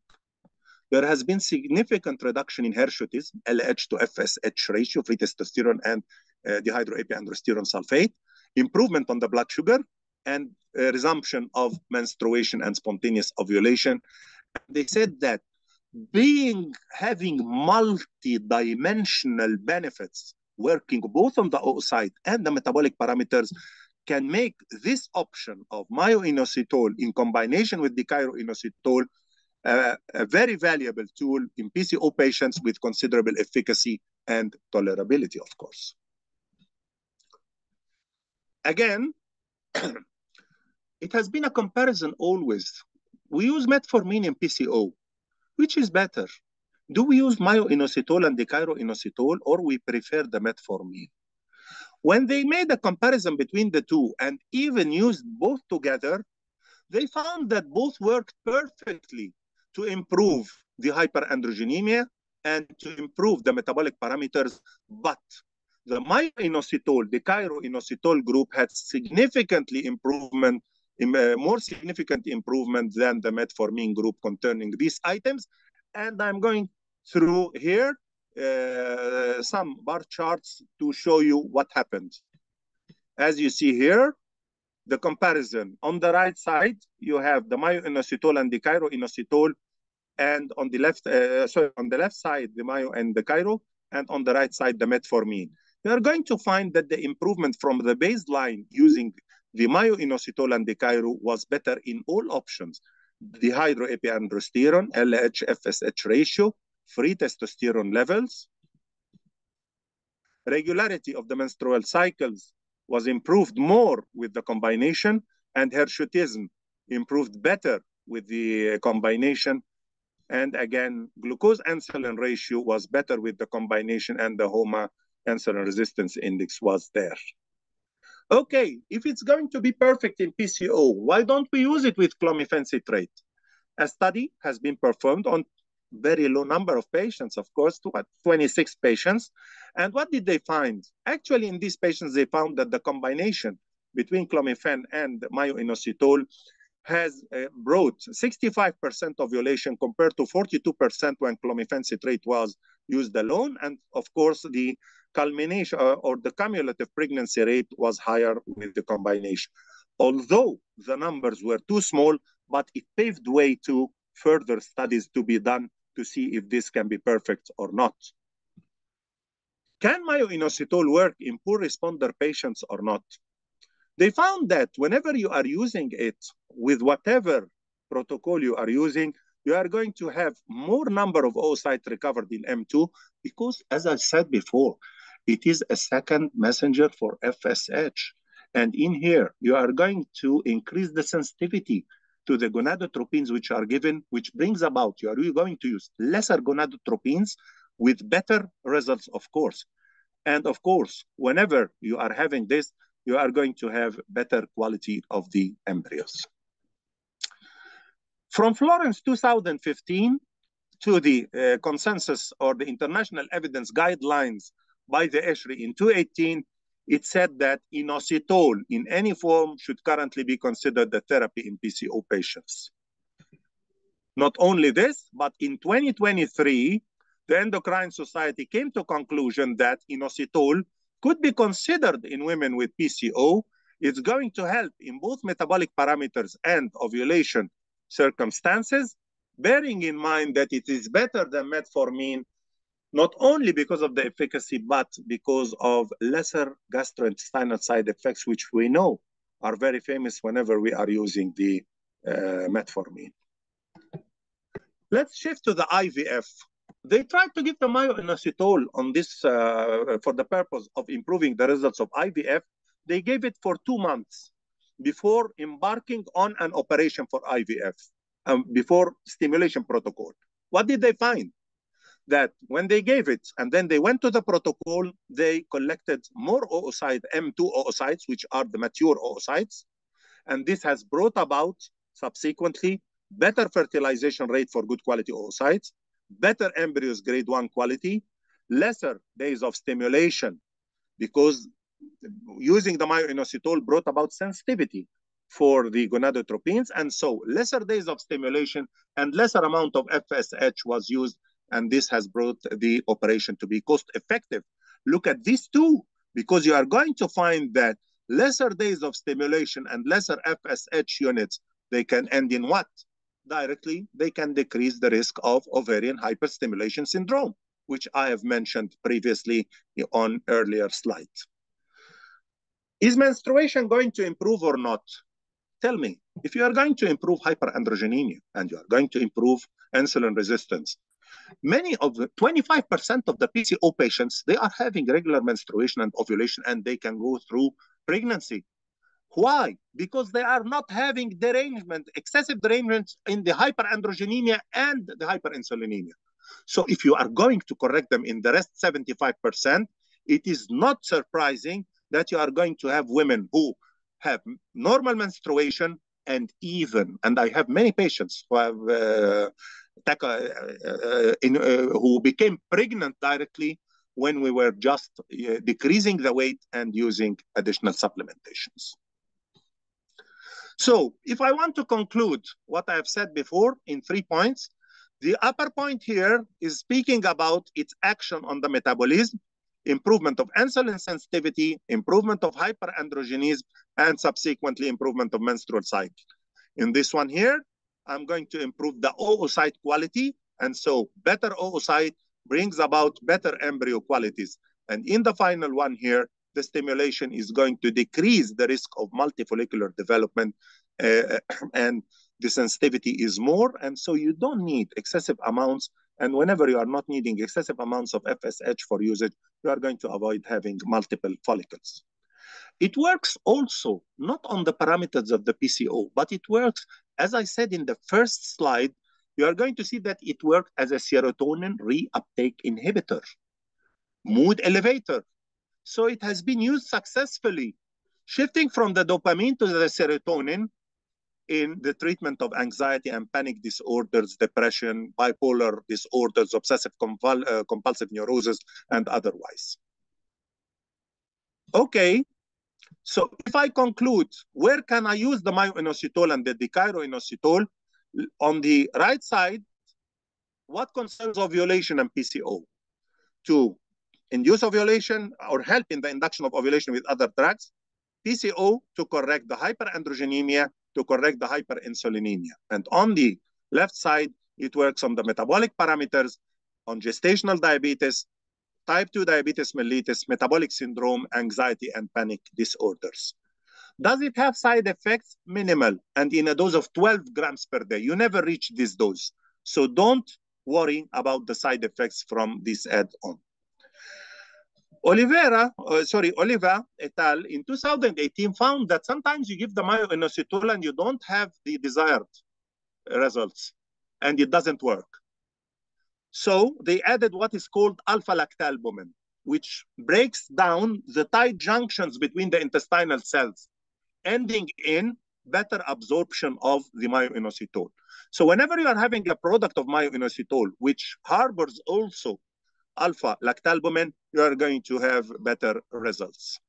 Speaker 1: There has been significant reduction in hirsutism, LH to FSH ratio, free testosterone and dehydroepiandrosterone sulfate, improvement on the blood sugar, and resumption of menstruation and spontaneous ovulation. They said that having multi-dimensional benefits, working both on the oocyte and the metabolic parameters, can make this option of myo-inositol in combination with dichiro-inositol a very valuable tool in PCO patients with considerable efficacy and tolerability, of course. Again, it has been a comparison always. We use metformin in PCO. Which is better? Do we use myo-inositol and dichiro-inositol, or we prefer the metformin? When they made a comparison between the two and even used both together, they found that both worked perfectly to improve the hyperandrogenemia and to improve the metabolic parameters, but the myo-inositol, dichiro-inositol group had significantly improvement, more significant improvement than the metformin group concerning these items. And I'm going through here some bar charts to show you what happened. As you see here, the comparison. On the right side, you have the myo-inositol and dichiro-inositol, and on the left, on the left side, the myo and the dichiro, and on the right side, the metformin. You are going to find that the improvement from the baseline using the myo-inositol and dichiro was better in all options. Dehydroepiandrosterone, LH-FSH ratio, free testosterone levels, regularity of the menstrual cycles was improved more with the combination, and hirsutism improved better with the combination. And again, glucose-insulin ratio was better with the combination, and the HOMA insulin resistance index was there. Okay, if it's going to be perfect in PCO, why don't we use it with clomiphene citrate? A study has been performed on very low number of patients, of course, 26 patients. And what did they find? Actually, in these patients, they found that the combination between clomiphene and myo-inositol has brought 65% ovulation compared to 42% when clomiphene citrate was used alone. And of course, the culmination or the cumulative pregnancy rate was higher with the combination. Although the numbers were too small, but it paved way to further studies to be done to see if this can be perfect or not. Can myo-inositol work in poor responder patients or not? They found that whenever you are using it with whatever protocol you are using, you are going to have more number of oocytes recovered in M2 because, as I said before, it is a second messenger for FSH. And in here, you are going to increase the sensitivity to the gonadotropins which are given, which brings about, you are going to use lesser gonadotropins with better results, of course. And of course, whenever you are having this, you are going to have better quality of the embryos. From Florence 2015 to the consensus or the international evidence guidelines by the ESHRI in 2018, it said that inositol in any form should currently be considered the therapy in PCO patients. Not only this, but in 2023, the Endocrine Society came to conclusion that inositol could be considered in women with PCO. It's going to help in both metabolic parameters and ovulation circumstances, bearing in mind that it is better than metformin, not only because of the efficacy, but because of lesser gastrointestinal side effects, which we know are very famous whenever we are using the metformin. Let's shift to the IVF. They tried to give the myo-inositol on this for the purpose of improving the results of IVF. They gave it for 2 months before embarking on an operation for IVF, before stimulation protocol. What did they find? That when they gave it and then they went to the protocol, they collected more oocyte, M2 oocytes, which are the mature oocytes. And this has brought about subsequently better fertilization rate for good quality oocytes, better embryos grade 1 quality, lesser days of stimulation, because using the myo-inositol brought about sensitivity for the gonadotropins, and so lesser days of stimulation and lesser amount of FSH was used, and this has brought the operation to be cost effective. Look at these two, because you are going to find that lesser days of stimulation and lesser FSH units, they can end in what? Directly, they can decrease the risk of ovarian hyperstimulation syndrome, which I have mentioned previously on earlier slides. Is menstruation going to improve or not? Tell me, if you are going to improve hyperandrogenemia and you are going to improve insulin resistance, many of the 25% of the PCO patients, they are having regular menstruation and ovulation, and they can go through pregnancy. Why? Because they are not having derangement, excessive derangement in the hyperandrogenemia and the hyperinsulinemia. So if you are going to correct them in the rest 75%, it is not surprising that you are going to have women who have normal menstruation and even, and I have many patients who have who became pregnant directly when we were just decreasing the weight and using additional supplementations. So if I want to conclude what I have said before in 3 points, the upper point here is speaking about its action on the metabolism, improvement of insulin sensitivity, improvement of hyperandrogenism, and subsequently improvement of menstrual cycle. In this one here, I'm going to improve the oocyte quality, and so better oocyte brings about better embryo qualities. And in the final one here, the stimulation is going to decrease the risk of multifollicular development, and the sensitivity is more, and so you don't need excessive amounts. And whenever you are not needing excessive amounts of FSH for usage, you are going to avoid having multiple follicles. It works also not on the parameters of the PCO, but it works, as I said in the first slide, you are going to see that it works as a serotonin reuptake inhibitor, mood elevator. So it has been used successfully, shifting from the dopamine to the serotonin in the treatment of anxiety and panic disorders, depression, bipolar disorders, obsessive compulsive neurosis, and otherwise. Okay, so if I conclude, where can I use the myo-inositol and the dichloroinositol? On the right side, what concerns ovulation and PCO? To induce ovulation or help in the induction of ovulation with other drugs. PCO to correct the hyperandrogenemia, to correct the hyperinsulinemia. And on the left side, it works on the metabolic parameters, on gestational diabetes, type 2 diabetes mellitus, metabolic syndrome, anxiety, and panic disorders. Does it have side effects? Minimal, and in a dose of 12 grams per day. You never reach this dose. So don't worry about the side effects from this add-on. Oliva et al. In 2018 found that sometimes you give the myo-inositol and you don't have the desired results, and it doesn't work. So they added what is called alpha-lactalbumin, which breaks down the tight junctions between the intestinal cells, ending in better absorption of the myo-inositol. So whenever you are having a product of myo-inositol, which harbors also alpha-lactalbumin, you are going to have better results.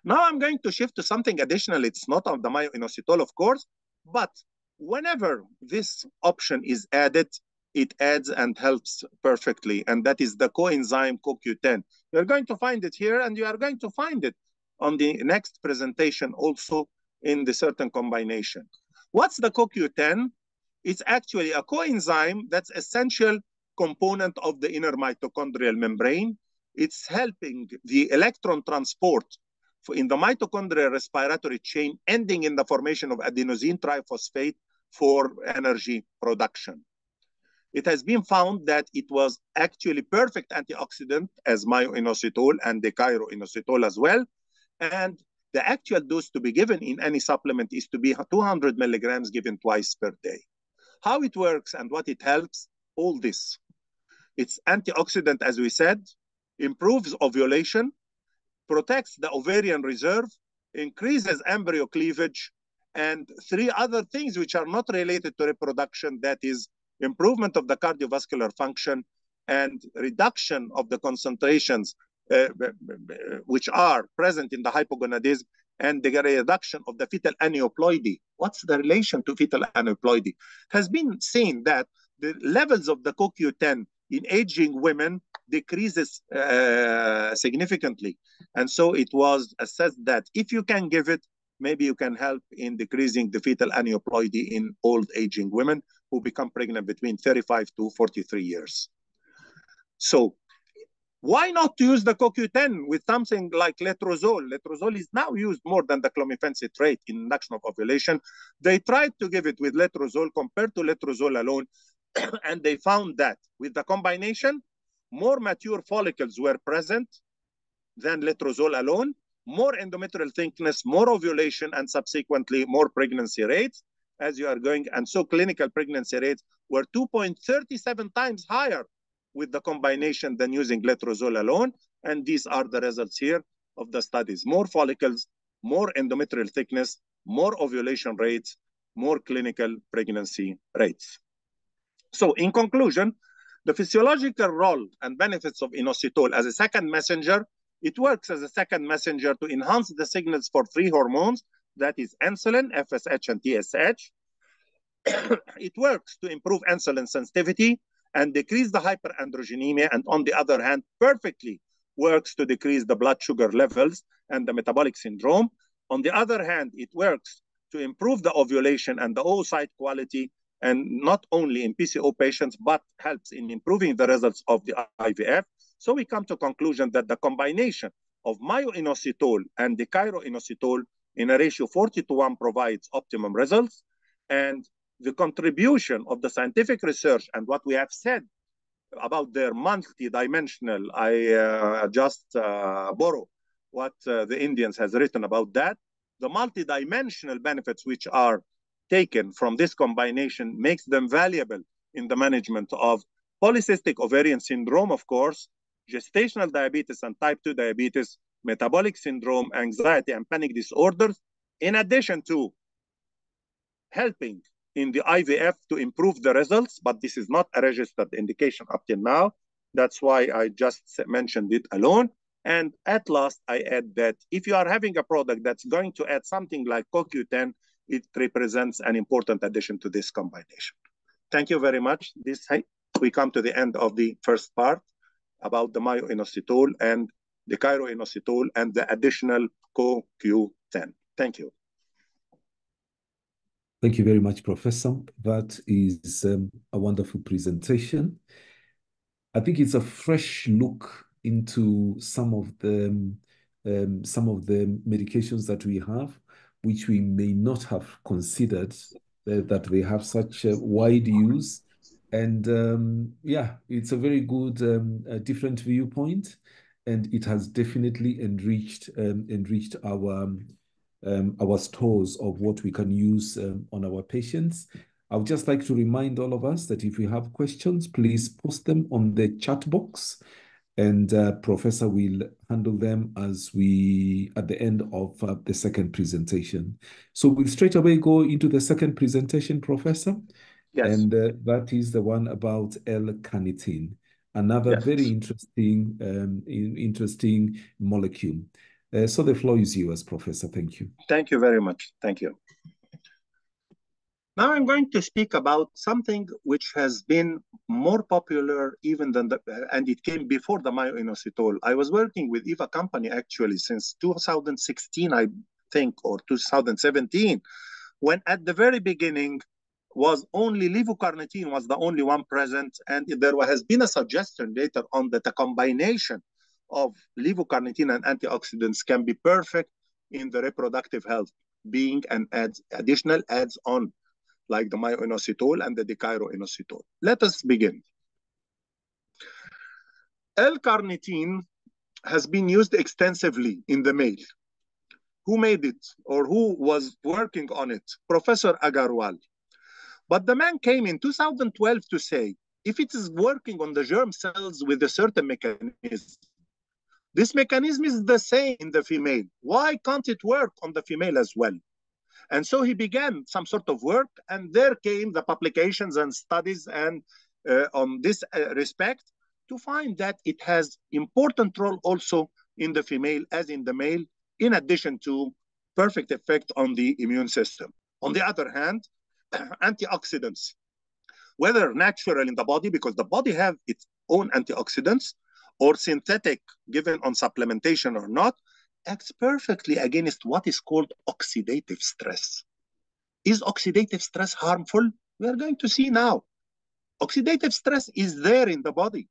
Speaker 1: Now I'm going to shift to something additional. It's not on the myo-inositol, of course, but whenever this option is added, it adds and helps perfectly, and that is the coenzyme CoQ10. You're going to find it here, and you are going to find it on the next presentation also in the certain combination. What's the CoQ10? It's actually a coenzyme that's essential component of the inner mitochondrial membrane. It's helping the electron transport in the mitochondrial respiratory chain, ending in the formation of adenosine triphosphate for energy production. It has been found that it was actually perfect antioxidant as myo-inositol and dichloroinositol as well. And the actual dose to be given in any supplement is to be 200 milligrams given twice per day. How it works and what it helps, all this. It's antioxidant, as we said, improves ovulation, protects the ovarian reserve, increases embryo cleavage, and 3 other things which are not related to reproduction, that is improvement of the cardiovascular function and reduction of the concentrations which are present in the hypogonadism, and the reduction of the fetal aneuploidy. What's the relation to fetal aneuploidy? It has been seen that the levels of the CoQ10 in aging women decreases significantly. And so it was assessed that if you can give it, maybe you can help in decreasing the fetal aneuploidy in old aging women who become pregnant between 35 to 43 years. So why not use the CoQ10 with something like letrozole? Letrozole is now used more than the clomiphene in induction of ovulation. They tried to give it with letrozole compared to letrozole alone, and they found that with the combination, more mature follicles were present than letrozole alone, more endometrial thickness, more ovulation, and subsequently more pregnancy rates as you are going. And so clinical pregnancy rates were 2.37 times higher with the combination than using letrozole alone. And these are the results here of the studies. More follicles, more endometrial thickness, more ovulation rates, more clinical pregnancy rates. So in conclusion, the physiological role and benefits of inositol as a second messenger, it works as a second messenger to enhance the signals for 3 hormones, that is insulin, FSH, and TSH. It works to improve insulin sensitivity and decrease the hyperandrogenemia, and on the other hand, perfectly works to decrease the blood sugar levels and the metabolic syndrome. On the other hand, it works to improve the ovulation and the oocyte quality, and not only in PCO patients, but helps in improving the results of the IVF. So we come to conclusion that the combination of myo-inositol and dichloroinositol in a ratio 40:1 provides optimum results, and the contribution of the scientific research and what we have said about their multi-dimensional, I just borrow what the Indians has written about that. The multi-dimensional benefits which are taken from this combination makes them valuable in the management of polycystic ovarian syndrome, of course, gestational diabetes and type 2 diabetes, metabolic syndrome, anxiety, and panic disorders, in addition to helping in the IVF to improve the results, but this is not a registered indication up till now. That's why I just mentioned it alone. And at last, I add that if you are having a product that's going to add something like CoQ10, it represents an important addition to this combination. Thank you very much. We come to the end of the first part about the myo-inositol and the chiro-inositol and the additional CoQ10. Thank you.
Speaker 4: Thank you very much, Professor. That is a wonderful presentation. I think it's a fresh look into some of the medications that we have, which we may not have considered that they have such a wide use. And yeah, it's a very good different viewpoint, and it has definitely enriched our stores of what we can use on our patients. I would just like to remind all of us that if you have questions, please post them on the chat box, and Professor will handle them at the end of the second presentation. So we'll straight away go into the second presentation, Professor.
Speaker 1: Yes.
Speaker 4: And that is the one about L-carnitine, another very interesting molecule. So the floor is yours, Professor. Thank you.
Speaker 1: Thank you very much. Thank you. Now I'm going to speak about something which has been more popular even than and it came before the myo-inositol. I was working with Eva company actually since 2016, I think, or 2017, when at the very beginning was only Levocarnitine was the only one present, and there has been a suggestion later on that a combination of Levocarnitine and antioxidants can be perfect in the reproductive health, being an additional adds-on like the myo-inositol and the chiro-inositol. Let us begin. L-carnitine has been used extensively in the male. Who made it or who was working on it? Professor Agarwal. But the man came in 2012 to say, if it is working on the germ cells with a certain mechanism, this mechanism is the same in the female. Why can't it work on the female as well? And so he began some sort of work, and there came the publications and studies and on this respect to find that it has important role also in the female as in the male, in addition to perfect effect on the immune system. On the other hand, antioxidants, whether natural in the body, because the body have its own antioxidants, or synthetic given on supplementation or not, acts perfectly against what is called oxidative stress. Is oxidative stress harmful? We are going to see now. Oxidative stress is there in the body,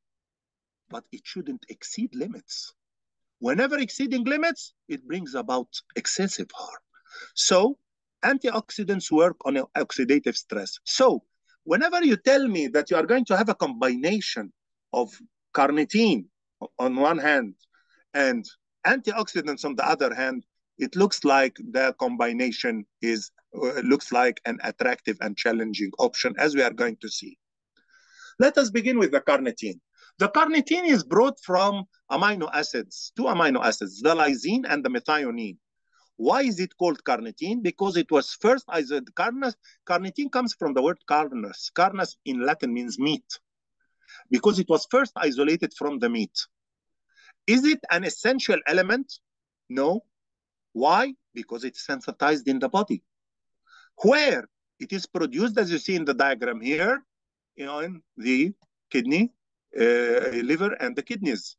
Speaker 1: but it shouldn't exceed limits. Whenever exceeding limits, it brings about excessive harm. So antioxidants work on oxidative stress. So whenever you tell me that you are going to have a combination of carnitine on one hand and antioxidants on the other hand, it looks like the combination looks like an attractive and challenging option, as we are going to see. Let us begin with the carnitine. The carnitine is brought from amino acids, two amino acids, the lysine and the methionine. Why is it called carnitine? Because it was first isolated. Carnitine comes from the word carnus. Carnus in Latin means meat, because it was first isolated from the meat. Is it an essential element? No. Why? Because it's sensitized in the body. Where it is produced, as you see in the diagram here, in the kidney, liver, and the kidneys.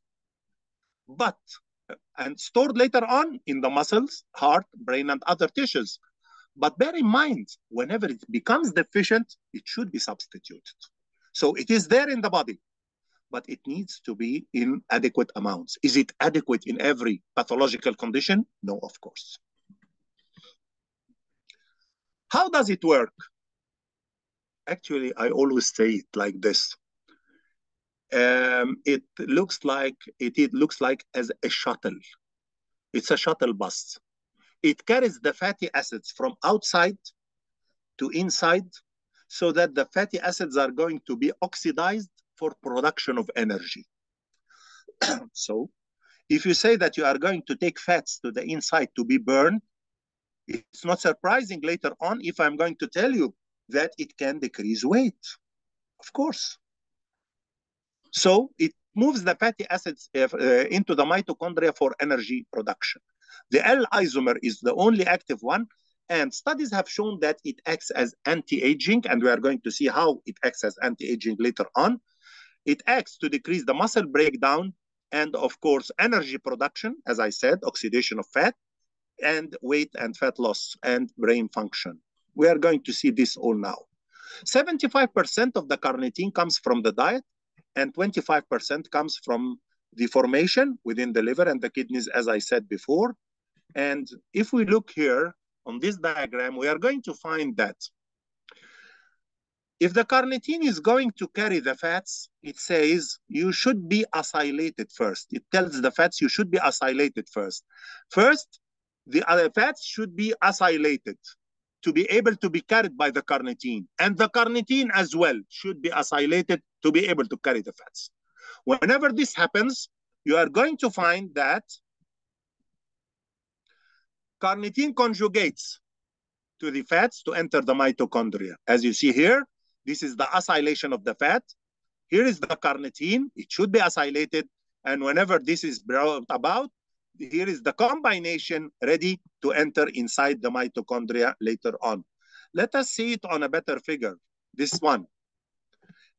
Speaker 1: And stored later on in the muscles, heart, brain, and other tissues. But bear in mind, whenever it becomes deficient, it should be substituted. So it is there in the body, but it needs to be in adequate amounts. Is it adequate in every pathological condition? No, of course. How does it work? Actually, I always say it like this. It looks like as a shuttle. It's a shuttle bus. It carries the fatty acids from outside to inside, so that the fatty acids are going to be oxidized for production of energy. So if you say that you are going to take fats to the inside to be burned, It's not surprising later on if I'm going to tell you that it can decrease weight, of course. So it moves the fatty acids into the mitochondria for energy production. The L isomer is the only active one, and studies have shown that it acts as anti-aging, and we are going to see how it acts as anti-aging later on. It acts to decrease the muscle breakdown and, of course, energy production, as I said, oxidation of fat, and weight and fat loss and brain function. We are going to see this all now. 75% of the carnitine comes from the diet, and 25% comes from the formation within the liver and the kidneys, as I said before. And if we look here on this diagram, we are going to find that if the carnitine is going to carry the fats, it says you should be acylated first. It tells the fats you should be acylated first. First, the other fats should be acylated to be able to be carried by the carnitine. And the carnitine as well should be acylated to be able to carry the fats. Whenever this happens, you are going to find that carnitine conjugates to the fats to enter the mitochondria. As you see here, this is the acylation of the fat. Here is the carnitine. It should be acylated. And whenever this is brought about, here is the combination ready to enter inside the mitochondria later on. Let us see it on a better figure, this one.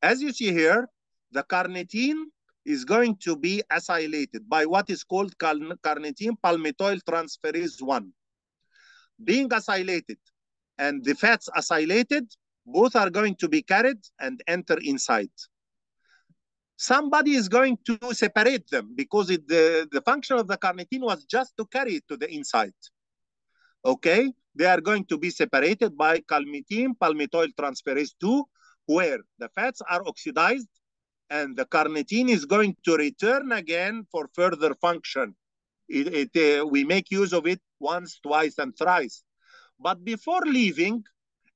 Speaker 1: As you see here, the carnitine is going to be acylated by what is called carnitine palmitoyl transferase 1. Being acylated and the fats acylated, both are going to be carried and enter inside. Somebody is going to separate them because the function of the carnitine was just to carry it to the inside. Okay, they are going to be separated by carnitine palmitoyl transferase 2, where the fats are oxidized and the carnitine is going to return again for further function. We make use of it once, twice, and thrice. But before leaving,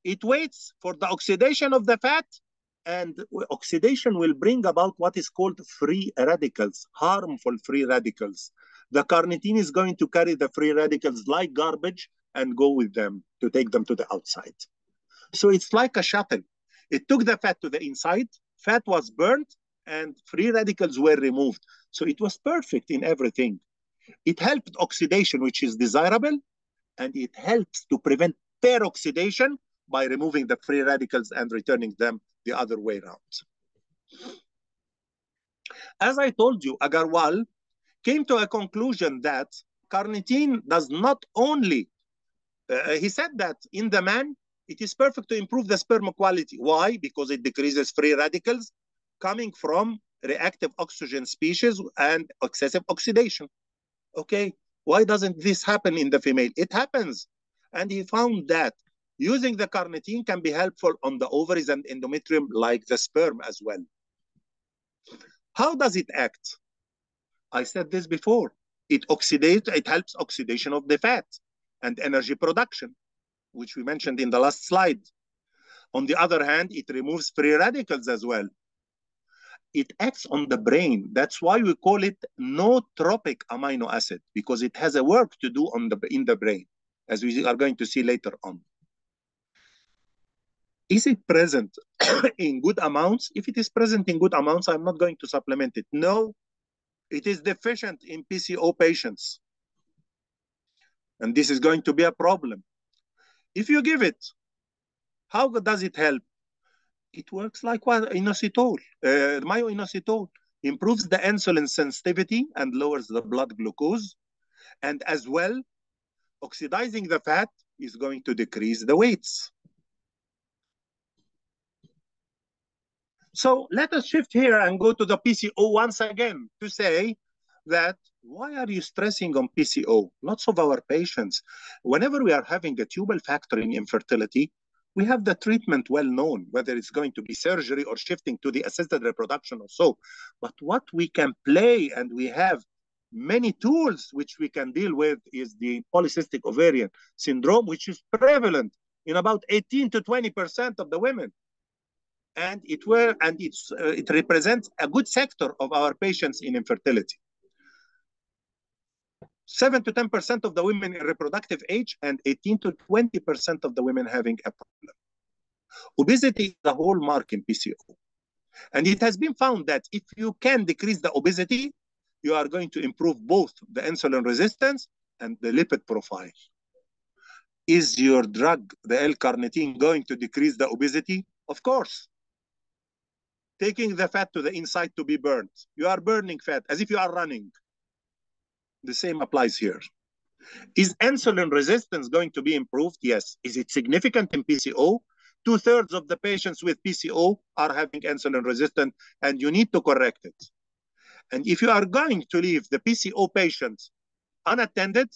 Speaker 1: it waits for the oxidation of the fat, and oxidation will bring about what is called free radicals, harmful free radicals. The carnitine is going to carry the free radicals like garbage and go with them to take them to the outside. So it's like a shuttle. It took the fat to the inside, fat was burned, and free radicals were removed. So it was perfect in everything. It helped oxidation, which is desirable, and it helps to prevent peroxidation by removing the free radicals and returning them the other way around. As I told you, Agarwal came to a conclusion that carnitine does not only, he said that in the man, it is perfect to improve the sperm quality. Why? Because it decreases free radicals coming from reactive oxygen species and excessive oxidation. Okay, why doesn't this happen in the female? It happens. And he found that using the carnitine can be helpful on the ovaries and endometrium like the sperm as well. How does it act? I said this before. It helps oxidation of the fat and energy production, which we mentioned in the last slide. On the other hand, it removes free radicals as well. It acts on the brain. That's why we call it nootropic amino acid, because it has a work to do in the brain, as we are going to see later on. Is it present in good amounts? If it is present in good amounts, I'm not going to supplement it. No, it is deficient in PCO patients. And this is going to be a problem. If you give it, how does it help? It works like what? Inositol, myo-inositol, improves the insulin sensitivity and lowers the blood glucose. And as well, oxidizing the fat is going to decrease the weights. So let us shift here and go to the PCO once again to say that why are you stressing on PCO? Lots of our patients, whenever we are having a tubal factor in infertility, we have the treatment well known, whether it's going to be surgery or shifting to the assisted reproduction or so. But what we can play, and we have many tools which we can deal with, is the polycystic ovarian syndrome, which is prevalent in about 18 to 20% of the women. And it represents a good sector of our patients in infertility. 7 to 10% of the women in reproductive age, and 18 to 20% of the women having a problem. Obesity is the hallmark in PCO. And it has been found that if you can decrease the obesity, you are going to improve both the insulin resistance and the lipid profile. Is your drug, the L-carnitine, going to decrease the obesity? Of course. Taking the fat to the inside to be burned. You are burning fat as if you are running. The same applies here. Is insulin resistance going to be improved? Yes. Is it significant in PCO? 2/3 of the patients with PCO are having insulin resistance, and you need to correct it. And if you are going to leave the PCO patient unattended,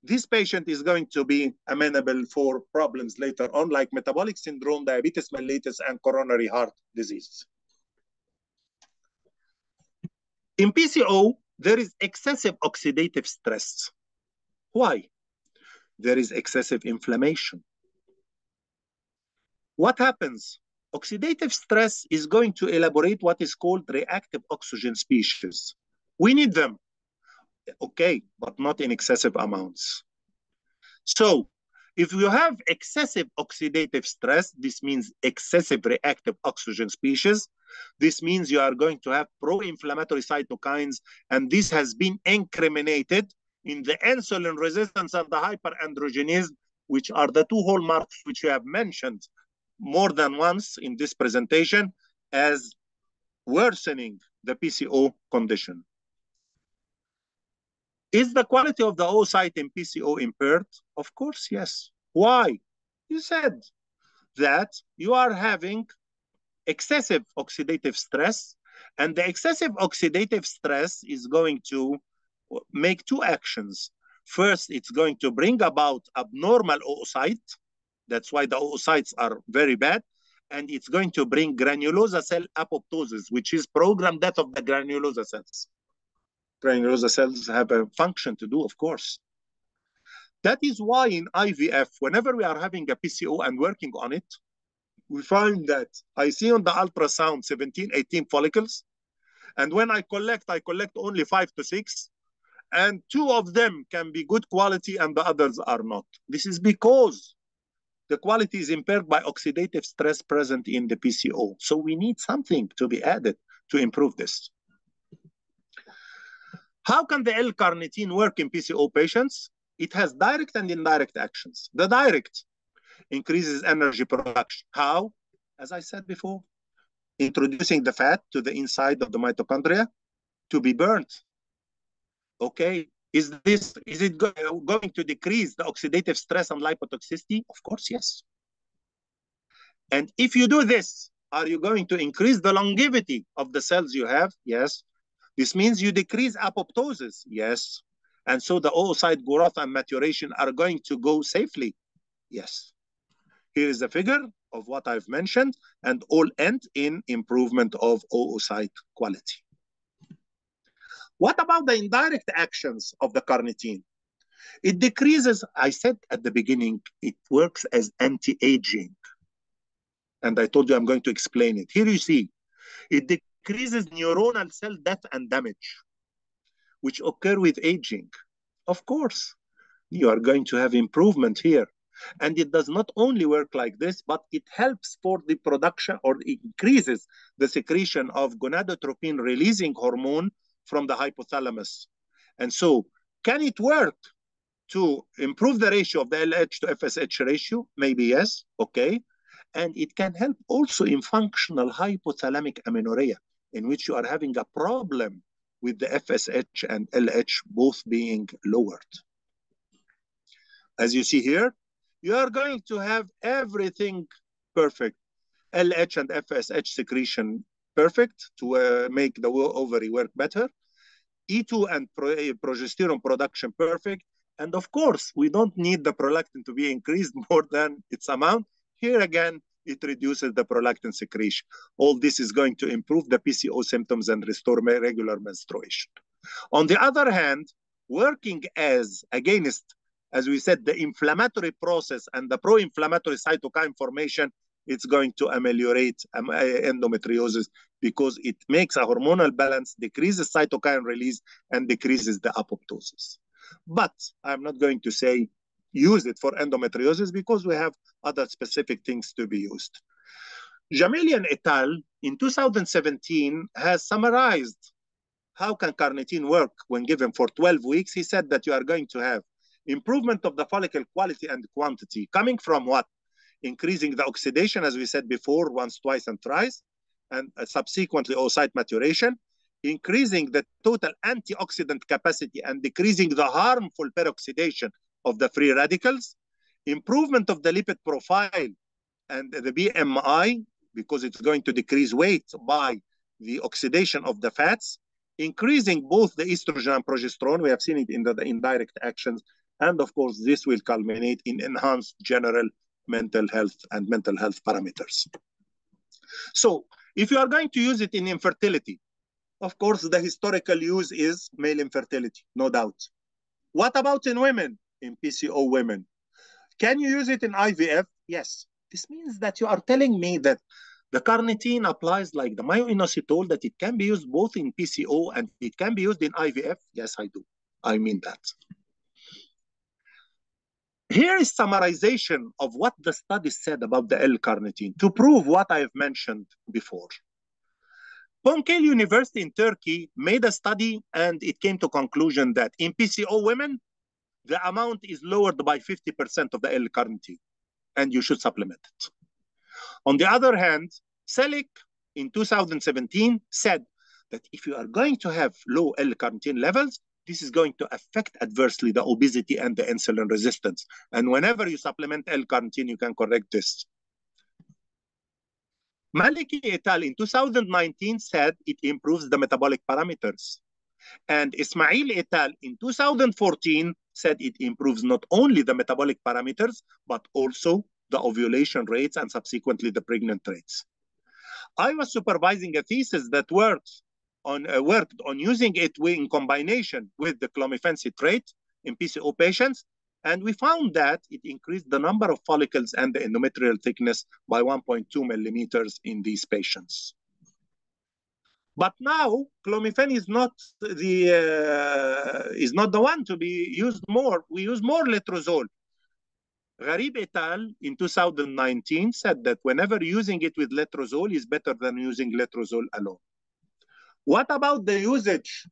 Speaker 1: this patient is going to be amenable for problems later on, like metabolic syndrome, diabetes mellitus, and coronary heart disease. In PCO, there is excessive oxidative stress. Why? There is excessive inflammation. What happens? Oxidative stress is going to elaborate what is called reactive oxygen species. We need them, okay, but not in excessive amounts. So if you have excessive oxidative stress, this means excessive reactive oxygen species. This means you are going to have pro-inflammatory cytokines, and this has been incriminated in the insulin resistance and the hyperandrogenism, which are the two hallmarks which you have mentioned more than once in this presentation as worsening the PCO condition. Is the quality of the oocyte in PCO impaired? Of course, yes. Why? You said that you are having excessive oxidative stress, and the excessive oxidative stress is going to make two actions. First, it's going to bring about abnormal oocyte. That's why the oocytes are very bad. And it's going to bring granulosa cell apoptosis, which is programmed death of the granulosa cells. Granulosa cells have a function to do, of course. That is why in IVF, whenever we are having a PCO and working on it, we find that I see on the ultrasound 17, 18 follicles. And when I collect only 5 to 6. And 2 of them can be good quality and the others are not. This is because the quality is impaired by oxidative stress present in the PCO. So we need something to be added to improve this. How can the L-carnitine work in PCO patients? It has direct and indirect actions. The direct increases energy production. How? As I said before, introducing the fat to the inside of the mitochondria to be burnt. Okay, is it going to decrease the oxidative stress and lipotoxicity? Of course, yes. And if you do this, are you going to increase the longevity of the cells you have? Yes. This means you decrease apoptosis. Yes. And so the oocyte growth and maturation are going to go safely. Yes. Here is a figure of what I've mentioned, and all end in improvement of oocyte quality. What about the indirect actions of the carnitine? It decreases, I said at the beginning, it works as anti-aging. And I told you I'm going to explain it. Here you see, it decreases neuronal cell death and damage, which occur with aging. Of course, you are going to have improvement here. And it does not only work like this, but it helps for the production, or increases the secretion of gonadotropin releasing hormone from the hypothalamus. And so, can it work to improve the ratio of the LH to FSH ratio? Maybe yes, okay. And it can help also in functional hypothalamic amenorrhea, in which you are having a problem with the FSH and LH both being lowered. As you see here, you are going to have everything perfect. LH and FSH secretion perfect to make the ovary work better. E2 and progesterone production perfect. And of course, we don't need the prolactin to be increased more than its amount. Here again, it reduces the prolactin secretion. All this is going to improve the PCO symptoms and restore regular menstruation. On the other hand, working as against, as we said, the inflammatory process and the pro-inflammatory cytokine formation, it's going to ameliorate endometriosis because it makes a hormonal balance, decreases cytokine release, and decreases the apoptosis. But I'm not going to say use it for endometriosis because we have other specific things to be used. Jamilian et al. In 2017 has summarized how can carnitine work when given for 12 weeks. He said that you are going to have improvement of the follicle quality and quantity coming from what? Increasing the oxidation, as we said before, once, twice, and thrice, and subsequently oocyte maturation, increasing the total antioxidant capacity and decreasing the harmful peroxidation of the free radicals, improvement of the lipid profile and the BMI, because it's going to decrease weight by the oxidation of the fats, increasing both the estrogen and progesterone. We have seen it in the indirect actions. And of course, this will culminate in enhanced general mental health and mental health parameters. So if you are going to use it in infertility, of course, the historical use is male infertility, no doubt. What about in women, in PCO women? Can you use it in IVF? Yes. This means that you are telling me that the carnitine applies like the myoinositol, that it can be used both in PCO and it can be used in IVF? Yes, I do. I mean that. Here is summarization of what the study said about the L-carnitine to prove what I have mentioned before. Pamukkale University in Turkey made a study and it came to conclusion that in PCO women, the amount is lowered by 50% of the L-carnitine and you should supplement it. On the other hand, Selick in 2017 said that if you are going to have low L-carnitine levels, this is going to affect adversely the obesity and the insulin resistance. And whenever you supplement L-carnitine, you can correct this. Maliki et al. In 2019 said it improves the metabolic parameters. And Ismail et al. In 2014 said it improves not only the metabolic parameters, but also the ovulation rates and subsequently the pregnant rates. I was supervising a thesis that worked on using it in combination with the clomiphene in PCO patients, and we found that it increased the number of follicles and the endometrial thickness by 1.2 millimeters in these patients. But now clomiphene is not the one to be used more. We use more letrozole. Gharib et al. In 2019 said that whenever using it with letrozole is better than using letrozole alone. What about the usage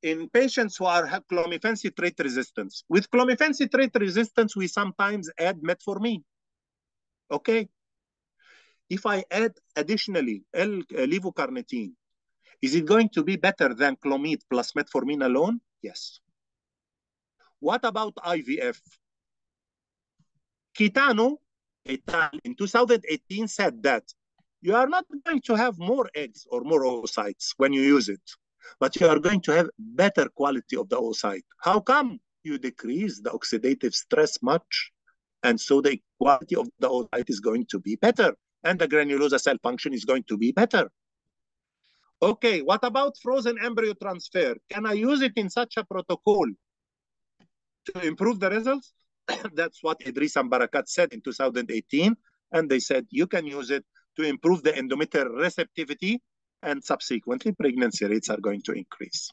Speaker 1: in patients who are clomiphene citrate resistance? With clomiphene citrate resistance, we sometimes add metformin. Okay. If I add additionally levocarnitine, is it going to be better than clomid plus metformin alone? Yes. What about IVF? Kitano et al. In 2018 said that you are not going to have more eggs or more oocytes when you use it, but you are going to have better quality of the oocyte. How come? You decrease the oxidative stress much, and so the quality of the oocyte is going to be better, and the granulosa cell function is going to be better. Okay, what about frozen embryo transfer? Can I use it in such a protocol to improve the results? That's what Idris and Barakat said in 2018, and they said you can use it to improve the endometrial receptivity, and subsequently pregnancy rates are going to increase.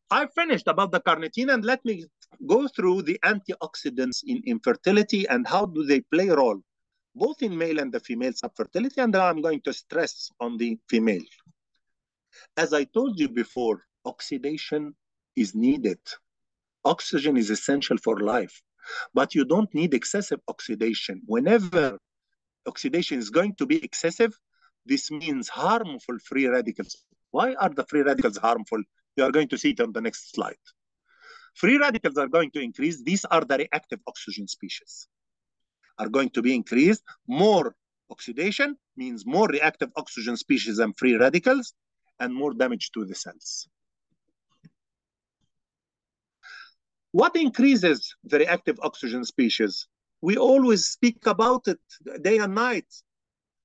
Speaker 1: I finished about the carnitine, and let me go through the antioxidants in infertility and how do they play a role, both in male and the female subfertility, and now I'm going to stress on the female. As I told you before, oxidation is needed. Oxygen is essential for life, but you don't need excessive oxidation. Whenever oxidation is going to be excessive, this means harmful free radicals. Why are the free radicals harmful? You are going to see it on the next slide. Free radicals are going to increase. These are the reactive oxygen species. Are going to be increased. More oxidation means more reactive oxygen species and free radicals, and more damage to the cells. What increases the reactive oxygen species? We always speak about it day and night.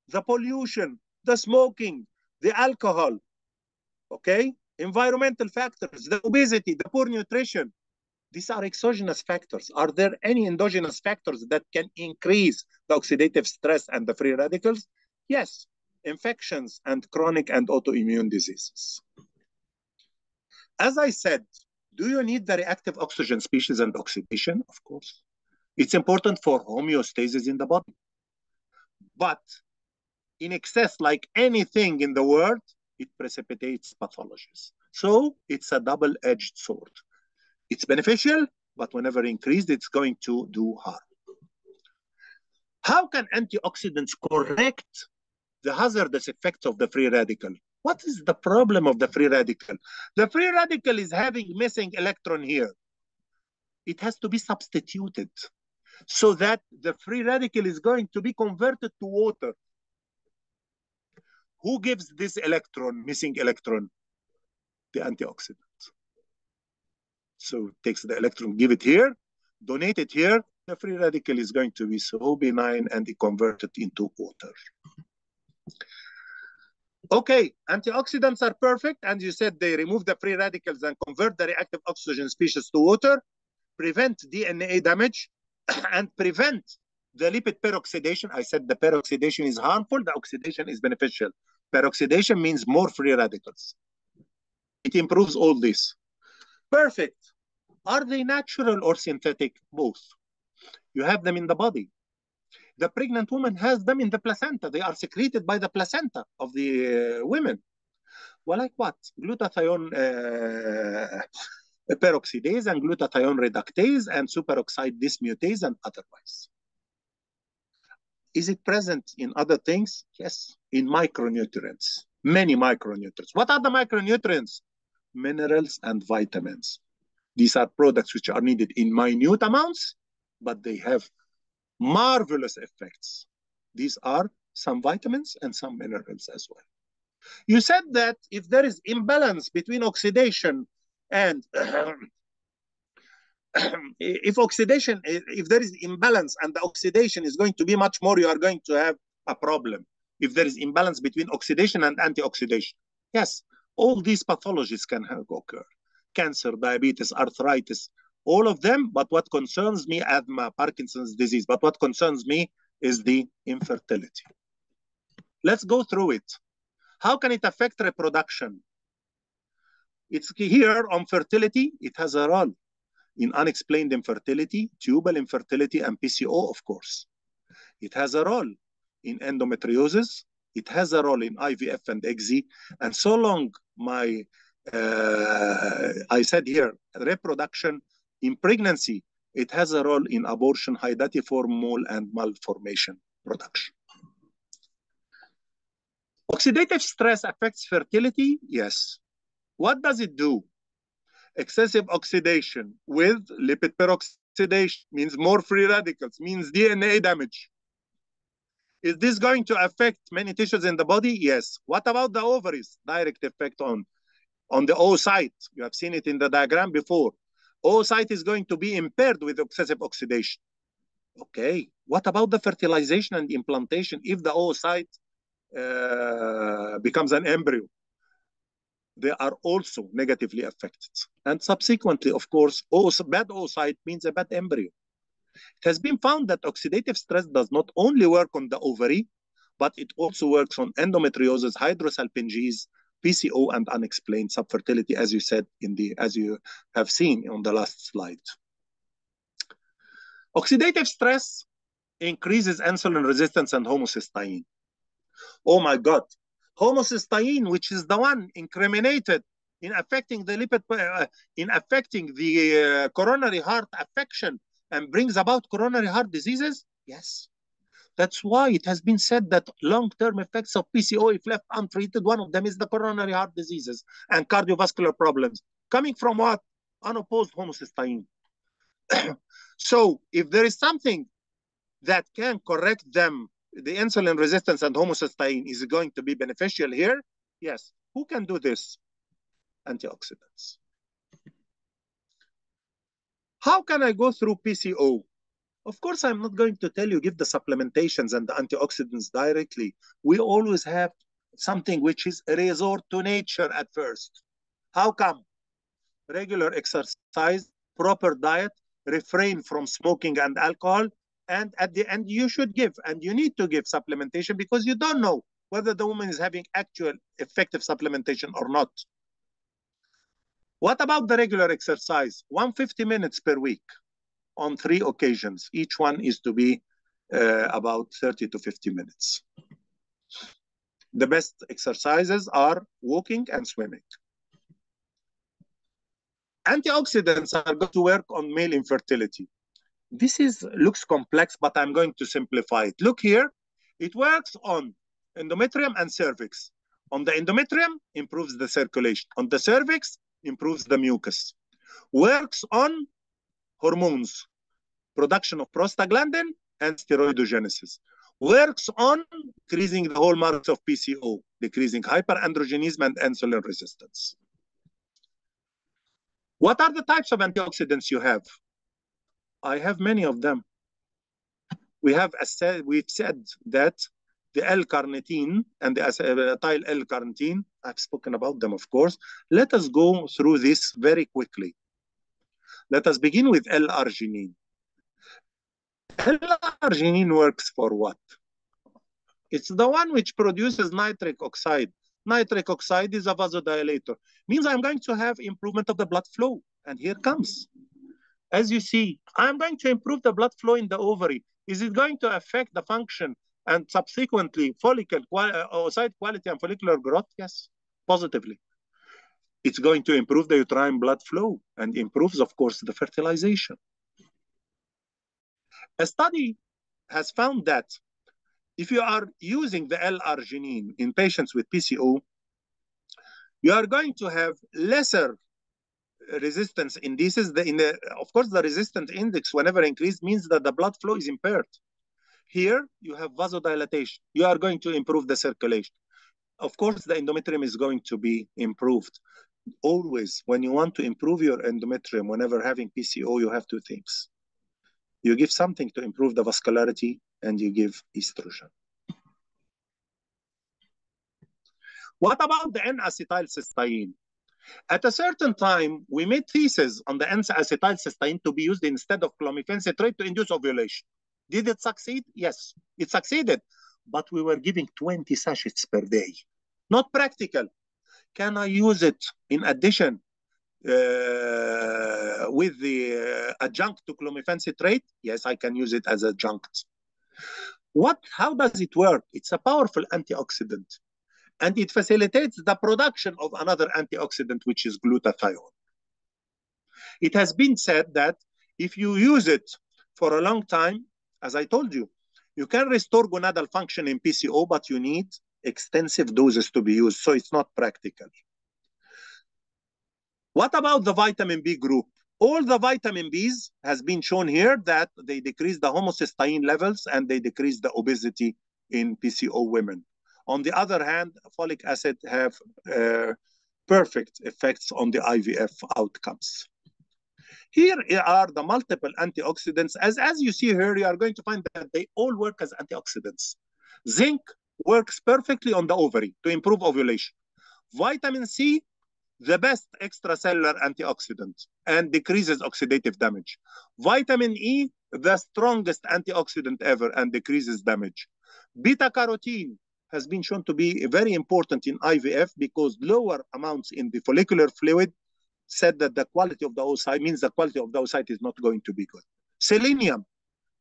Speaker 1: The pollution, the smoking, the alcohol, okay? Environmental factors, the obesity, the poor nutrition. These are exogenous factors. Are there any endogenous factors that can increase the oxidative stress and the free radicals? Yes, infections and chronic and autoimmune diseases. As I said, Do you need the reactive oxygen species and oxidation? Of course. It's important for homeostasis in the body. But in excess, like anything in the world, it precipitates pathologies. So it's a double-edged sword. It's beneficial, but whenever increased, it's going to do harm. How can antioxidants correct the hazardous effects of the free radical? What is the problem of the free radical? The free radical is having missing electron here. It has to be substituted so that the free radical is going to be converted to water. Who gives this electron, missing electron? The antioxidant. So it takes the electron, give it here, donate it here. The free radical is going to be so benign and converted into water. Okay, antioxidants are perfect. And you said they remove the free radicals and convert the reactive oxygen species to water, prevent DNA damage, and prevent the lipid peroxidation. I said the peroxidation is harmful, the oxidation is beneficial. Peroxidation means more free radicals. It improves all this. Perfect. Are they natural or synthetic? Both. You have them in the body. The pregnant woman has them in the placenta. They are secreted by the placenta of the women. Well, like what? Glutathione peroxidase and glutathione reductase and superoxide dismutase and otherwise. Is it present in other things? Yes, in micronutrients, many micronutrients. What are the micronutrients? Minerals and vitamins. These are products which are needed in minute amounts, but they have marvelous effects. These are some vitamins and some minerals as well. You said that if there is imbalance between oxidation and if there is imbalance and the oxidation is going to be much more, you are going to have a problem. If there is imbalance between oxidation and antioxidation. Yes, all these pathologies can occur. Cancer, diabetes, arthritis, all of them. But what concerns me, asthma, Parkinson's disease, but what concerns me is the infertility. Let's go through it. How can it affect reproduction? It's here on fertility. It has a role in unexplained infertility, tubal infertility, and PCO, of course. It has a role in endometriosis. It has a role in IVF and XZ. And so long I said here, reproduction in pregnancy, it has a role in abortion, hydatiform mole, and malformation production. Oxidative stress affects fertility? Yes. What does it do? Excessive oxidation with lipid peroxidation means more free radicals, means DNA damage. Is this going to affect many tissues in the body? Yes. What about the ovaries? Direct effect on the oocyte. You have seen it in the diagram before. Oocyte is going to be impaired with excessive oxidation. Okay. What about the fertilization and implantation if the oocyte becomes an embryo? They are also negatively affected. And subsequently, of course, bad oocyte means a bad embryo. It has been found that oxidative stress does not only work on the ovary, but it also works on endometriosis, hydrosalpingosis, PCO, and unexplained subfertility, as you said as you have seen on the last slide. Oxidative stress increases insulin resistance and homocysteine. Oh my God. Homocysteine, which is the one incriminated in affecting the lipid, coronary heart affection and brings about coronary heart diseases? Yes. That's why it has been said that long-term effects of PCO, if left untreated, one of them is the coronary heart diseases and cardiovascular problems. Coming from what? Unopposed homocysteine. So if there is something that can correct them, the insulin resistance and homocysteine is going to be beneficial here? Yes. Who can do this? Antioxidants. How can I go through PCO? Of course, I'm not going to tell you give the supplementations and the antioxidants directly. We always have something which is a resort to nature at first. How come? Regular exercise, proper diet, refrain from smoking and alcohol, and at the end you should give, and you need to give supplementation because you don't know whether the woman is having actual effective supplementation or not. What about the regular exercise? 150 minutes per week on 3 occasions. Each one is to be about 30 to 50 minutes. The best exercises are walking and swimming. Antioxidants are going to work on male infertility. This looks complex, but I'm going to simplify it. Look here, it works on endometrium and cervix. On the endometrium, improves the circulation. On the cervix, improves the mucus. Works on hormones, production of prostaglandin and steroidogenesis. Works on decreasing the hallmarks of PCO, decreasing hyperandrogenism and insulin resistance. What are the types of antioxidants you have? I have many of them. We've said that the L-carnitine and the acetyl L-carnitine, I've spoken about them, of course. Let us go through this very quickly. Let us begin with L-arginine. L-arginine works for what? It's the one which produces nitric oxide. Nitric oxide is a vasodilator. Means I'm going to have improvement of the blood flow. And here comes. As you see, I'm going to improve the blood flow in the ovary. Is it going to affect the function and subsequently oocyte quality and follicular growth? Yes, positively. It's going to improve the uterine blood flow and improves, of course, the fertilization. A study has found that if you are using the L-arginine in patients with PCO, you are going to have lesser resistance indices. Of course, the resistance index, whenever increased, means that the blood flow is impaired. Here, you have vasodilatation. You are going to improve the circulation. Of course, the endometrium is going to be improved. Always, when you want to improve your endometrium, whenever having PCO, you have two things. You give something to improve the vascularity, and you give estrogen. What about the N-acetylcysteine? At a certain time, we made thesis on the N-acetylcysteine to be used instead of clomiphene citrate to induce ovulation. Did it succeed? Yes, it succeeded. But we were giving 20 sachets per day. Not practical. Can I use it in addition with the adjunct to clomiphene citrate? Yes, I can use it as adjunct. How does it work? It's a powerful antioxidant. And it facilitates the production of another antioxidant, which is glutathione. It has been said that if you use it for a long time, as I told you, you can restore gonadal function in PCO, but you need extensive doses to be used, so it's not practical. What about the vitamin B group? All the vitamin Bs has been shown here that they decrease the homocysteine levels and they decrease the obesity in PCO women. On the other hand, folic acid have perfect effects on the IVF outcomes. Here are the multiple antioxidants. As you see here, you are going to find that they all work as antioxidants. Zinc works perfectly on the ovary to improve ovulation. Vitamin C, the best extracellular antioxidant and decreases oxidative damage. Vitamin E, the strongest antioxidant ever and decreases damage. Beta-carotene has been shown to be very important in IVF because lower amounts in the follicular fluid said that the quality of the oocyte means the quality of the oocyte is not going to be good. Selenium,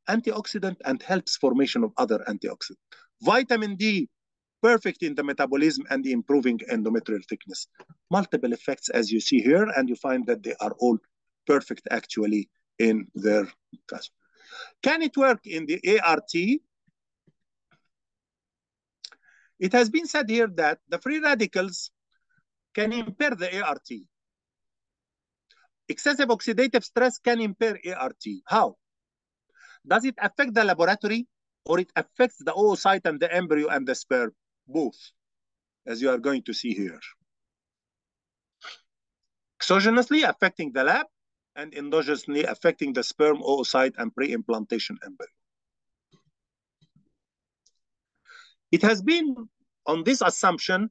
Speaker 1: antioxidant and helps formation of other antioxidants. Vitamin D, perfect in the metabolism and the improving endometrial thickness. Multiple effects as you see here, and you find that they are all perfect actually in their case. Can it work in the ART? It has been said here that the free radicals can impair the ART. Excessive oxidative stress can impair ART. How? Does it affect the laboratory or it affects the oocyte and the embryo and the sperm? Both, as you are going to see here. Exogenously affecting the lab and endogenously affecting the sperm, oocyte, and pre-implantation embryo. It has been on this assumption,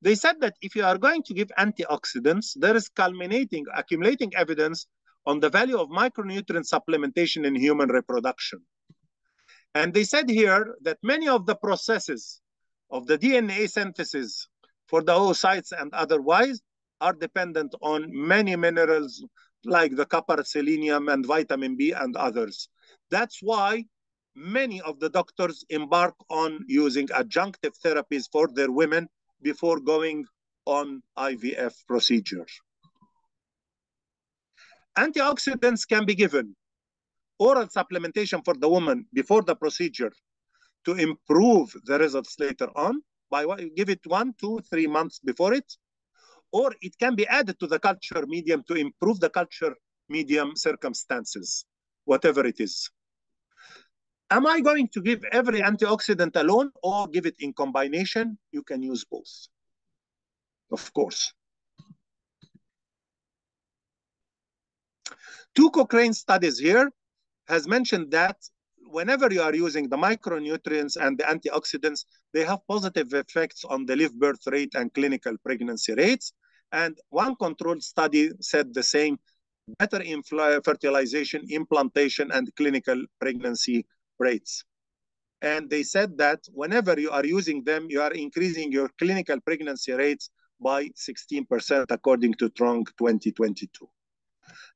Speaker 1: they said that if you are going to give antioxidants, there is accumulating evidence on the value of micronutrient supplementation in human reproduction. And they said here that many of the processes of the DNA synthesis for the oocytes and otherwise are dependent on many minerals like the copper, selenium, and vitamin B and others. That's why many of the doctors embark on using adjunctive therapies for their women before going on IVF procedure. Antioxidants can be given oral supplementation for the woman before the procedure to improve the results later on. Give it 1, 2, 3 months before it, or it can be added to the culture medium to improve the culture medium circumstances, whatever it is. Am I going to give every antioxidant alone or give it in combination? You can use both, of course. 2 Cochrane studies here has mentioned that whenever you are using the micronutrients and the antioxidants, they have positive effects on the live birth rate and clinical pregnancy rates. And one controlled study said the same, better in fertilization, implantation, and clinical pregnancy rates. And they said that whenever you are using them, you are increasing your clinical pregnancy rates by 16% according to Trong 2022.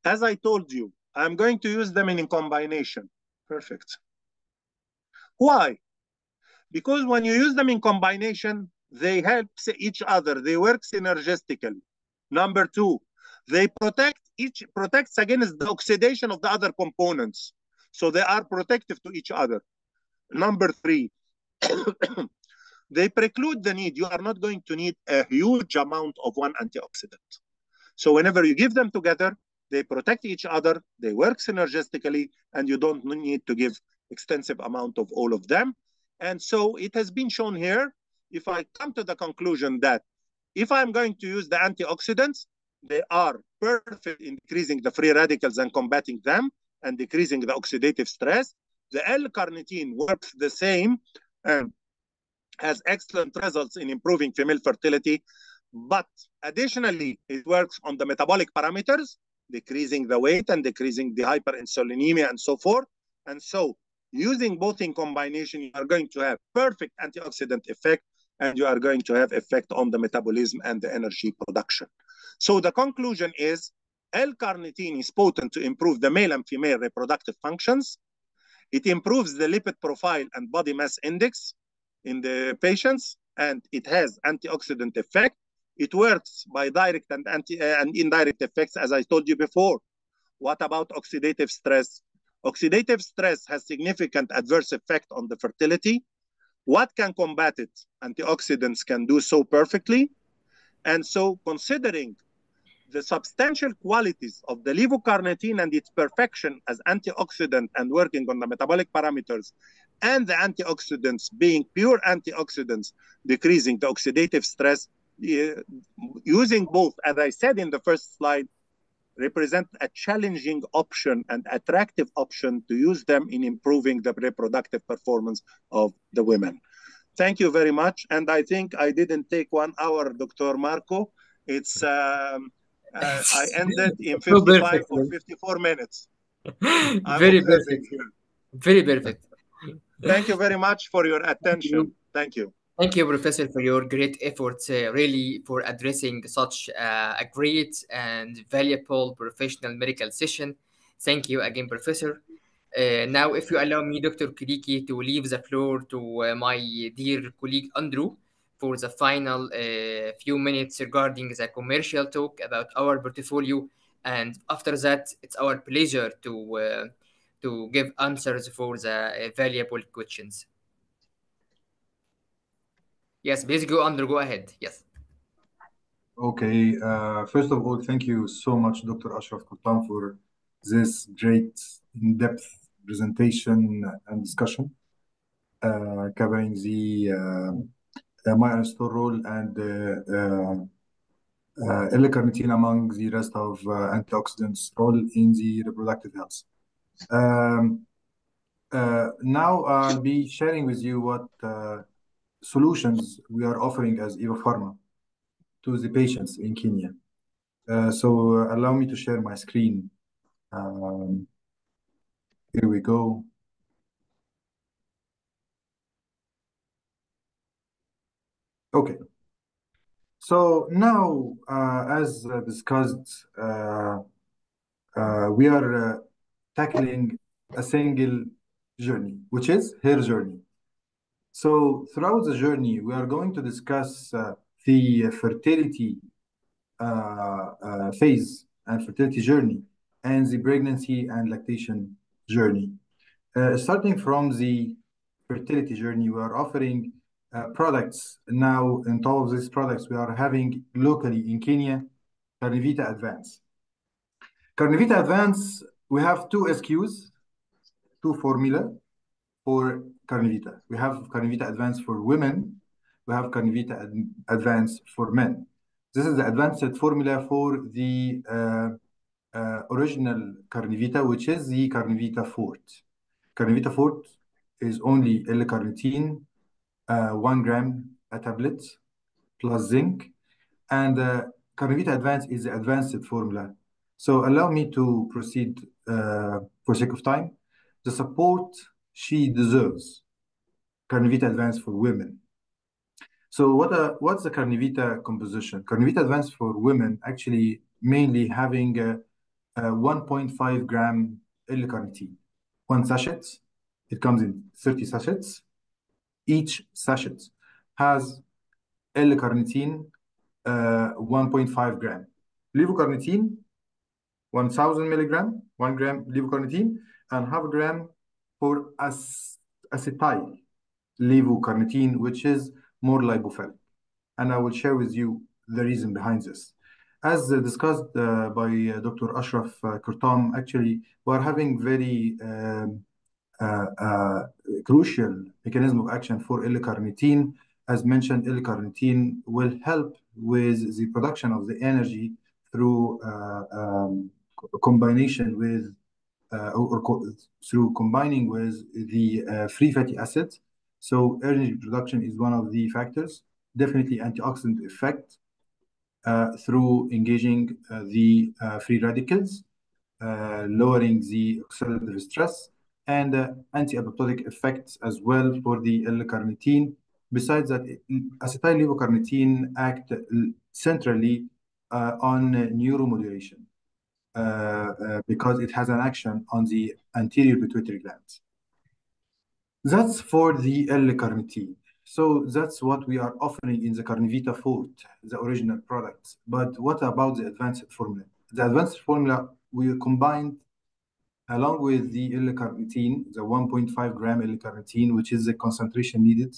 Speaker 1: As I told you, I'm going to use them in combination. Perfect. Why? Because when you use them in combination, they help each other. They work synergistically. Number 2, they protects against the oxidation of the other components. So they are protective to each other. Number 3, they preclude the need. You are not going to need a huge amount of one antioxidant. So whenever you give them together, they protect each other, they work synergistically, and you don't need to give extensive amount of all of them. And so it has been shown here, if I come to the conclusion that if I'm going to use the antioxidants, they are perfect in decreasing the free radicals and combating them and decreasing the oxidative stress. The L-carnitine works the same and has excellent results in improving female fertility, but additionally, it works on the metabolic parameters, decreasing the weight and decreasing the hyperinsulinemia and so forth. And so using both in combination, you are going to have perfect antioxidant effect, and you are going to have effect on the metabolism and the energy production. So the conclusion is L-carnitine is potent to improve the male and female reproductive functions. It improves the lipid profile and body mass index in the patients, and it has antioxidant effect. It works by direct and indirect effects, as I told you before. What about oxidative stress? Oxidative stress has significant adverse effect on the fertility. What can combat it? Antioxidants can do so perfectly. And so considering the substantial qualities of the levocarnitine and its perfection as antioxidant and working on the metabolic parameters, and the antioxidants being pure antioxidants, decreasing the oxidative stress, using both, as I said in the first slide, represent a challenging option and attractive option to use them in improving the reproductive performance of the women. Thank you very much. And I think I didn't take 1 hour, Dr. Marco. It's I ended in 55 or 54 minutes.
Speaker 2: Very perfect. Very perfect.
Speaker 1: Thank you very much for your attention. Thank you.
Speaker 2: Thank you, Professor, for your great efforts, really, for addressing such a great and valuable professional medical session. Thank you again, Professor. Now, if you allow me, Dr. Kiriki, to leave the floor to my dear colleague, Andrew, for the final few minutes regarding the commercial talk about our portfolio. And after that, it's our pleasure to give answers for the valuable questions. Yes, please go, Andrew. Go ahead. Yes.
Speaker 3: Okay. First of all, thank you so much, Dr. Ashraf Quttan, for this great in-depth presentation and discussion covering the Inositol role and L-carnitine among the rest of antioxidants role in the reproductive health. Now I'll be sharing with you what solutions we are offering as Evapharma to the patients in Kenya. So allow me to share my screen. Here we go. Okay. So now, as discussed, we are tackling a single journey, which is her journey. So throughout the journey, we are going to discuss the fertility phase and fertility journey and the pregnancy and lactation journey. Starting from the fertility journey, we are offering products. Now, in all of these products, we are having locally in Kenya, Carnivita Advance. Carnivita Advance, we have two SKUs, two formula for Carnivita. We have Carnivita Advance for women. We have Carnivita Advance for men. This is the advanced formula for the original Carnivita, which is the Carnivita Forte. Carnivita Forte is only L-carnitine, 1 gram a tablet, plus zinc. And Carnivita Advance is the advanced formula. So allow me to proceed for sake of time. The support she deserves. Carnivita Advance for women. So what's the Carnivita composition? Carnivita Advance for women actually mainly having 1.5 gram L-carnitine. One sachet, it comes in 30 sachets. Each sachet has L-carnitine 1.5 gram. Levocarnitine, 1,000 milligram, 1 gram levocarnitine, and half a gram for acetyl levocarnitine, which is more lipophilic. And I will share with you the reason behind this. As discussed by Dr. Ashraf Kurtam, actually, we're having very crucial mechanism of action for L-carnitine. As mentioned, L-carnitine will help with the production of the energy through combination with through combining with the free fatty acids. So energy production is one of the factors. Definitely antioxidant effect through engaging the free radicals, lowering the oxidative stress, and anti-apoptotic effects as well for the L-carnitine. Besides that, acetyl levocarnitine act centrally on neuromodulation because it has an action on the anterior pituitary glands. That's for the L-carnitine. So that's what we are offering in the Carnivita Forte, the original product. But what about the advanced formula? The advanced formula, we combined along with the L-carnitine, the 1.5 gram L-carnitine, which is the concentration needed.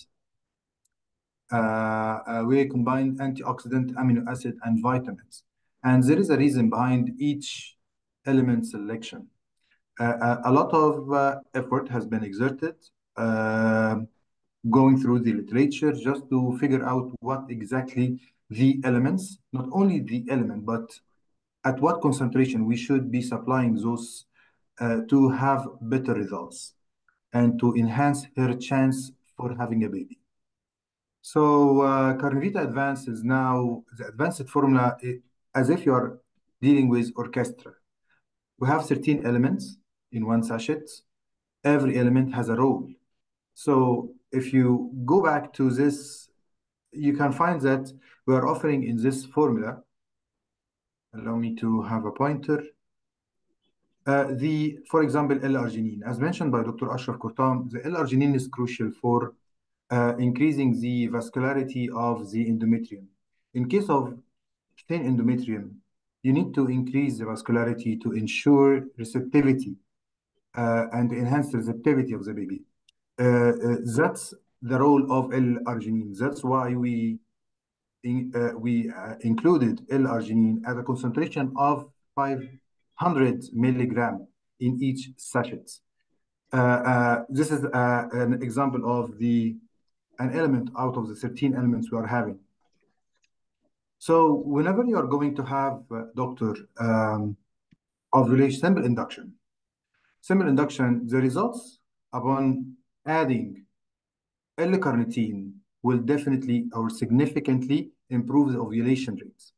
Speaker 3: We combined antioxidant, amino acid, and vitamins. And there is a reason behind each element selection. A lot of effort has been exerted going through the literature just to figure out what exactly the elements, not only the element, but at what concentration we should be supplying those to have better results and to enhance her chance for having a baby. So Carnivita Advance is now the advanced formula, as if you are dealing with orchestra. We have 13 elements in one sachet. Every element has a role. So if you go back to this, you can find that we are offering in this formula, allow me to have a pointer, for example, L-arginine. As mentioned by Dr. Ashraf Kurtam, the L-arginine is crucial for increasing the vascularity of the endometrium. In case of thin endometrium, you need to increase the vascularity to ensure receptivity and enhance the receptivity of the baby. That's the role of L-arginine. That's why we included L-arginine at a concentration of 500 milligram in each sachet. This is an example of an element out of the 13 elements we are having. So whenever you are going to have, doctor, ovulation, simple induction, the results upon adding L-carnitine will definitely or significantly improve the ovulation rates,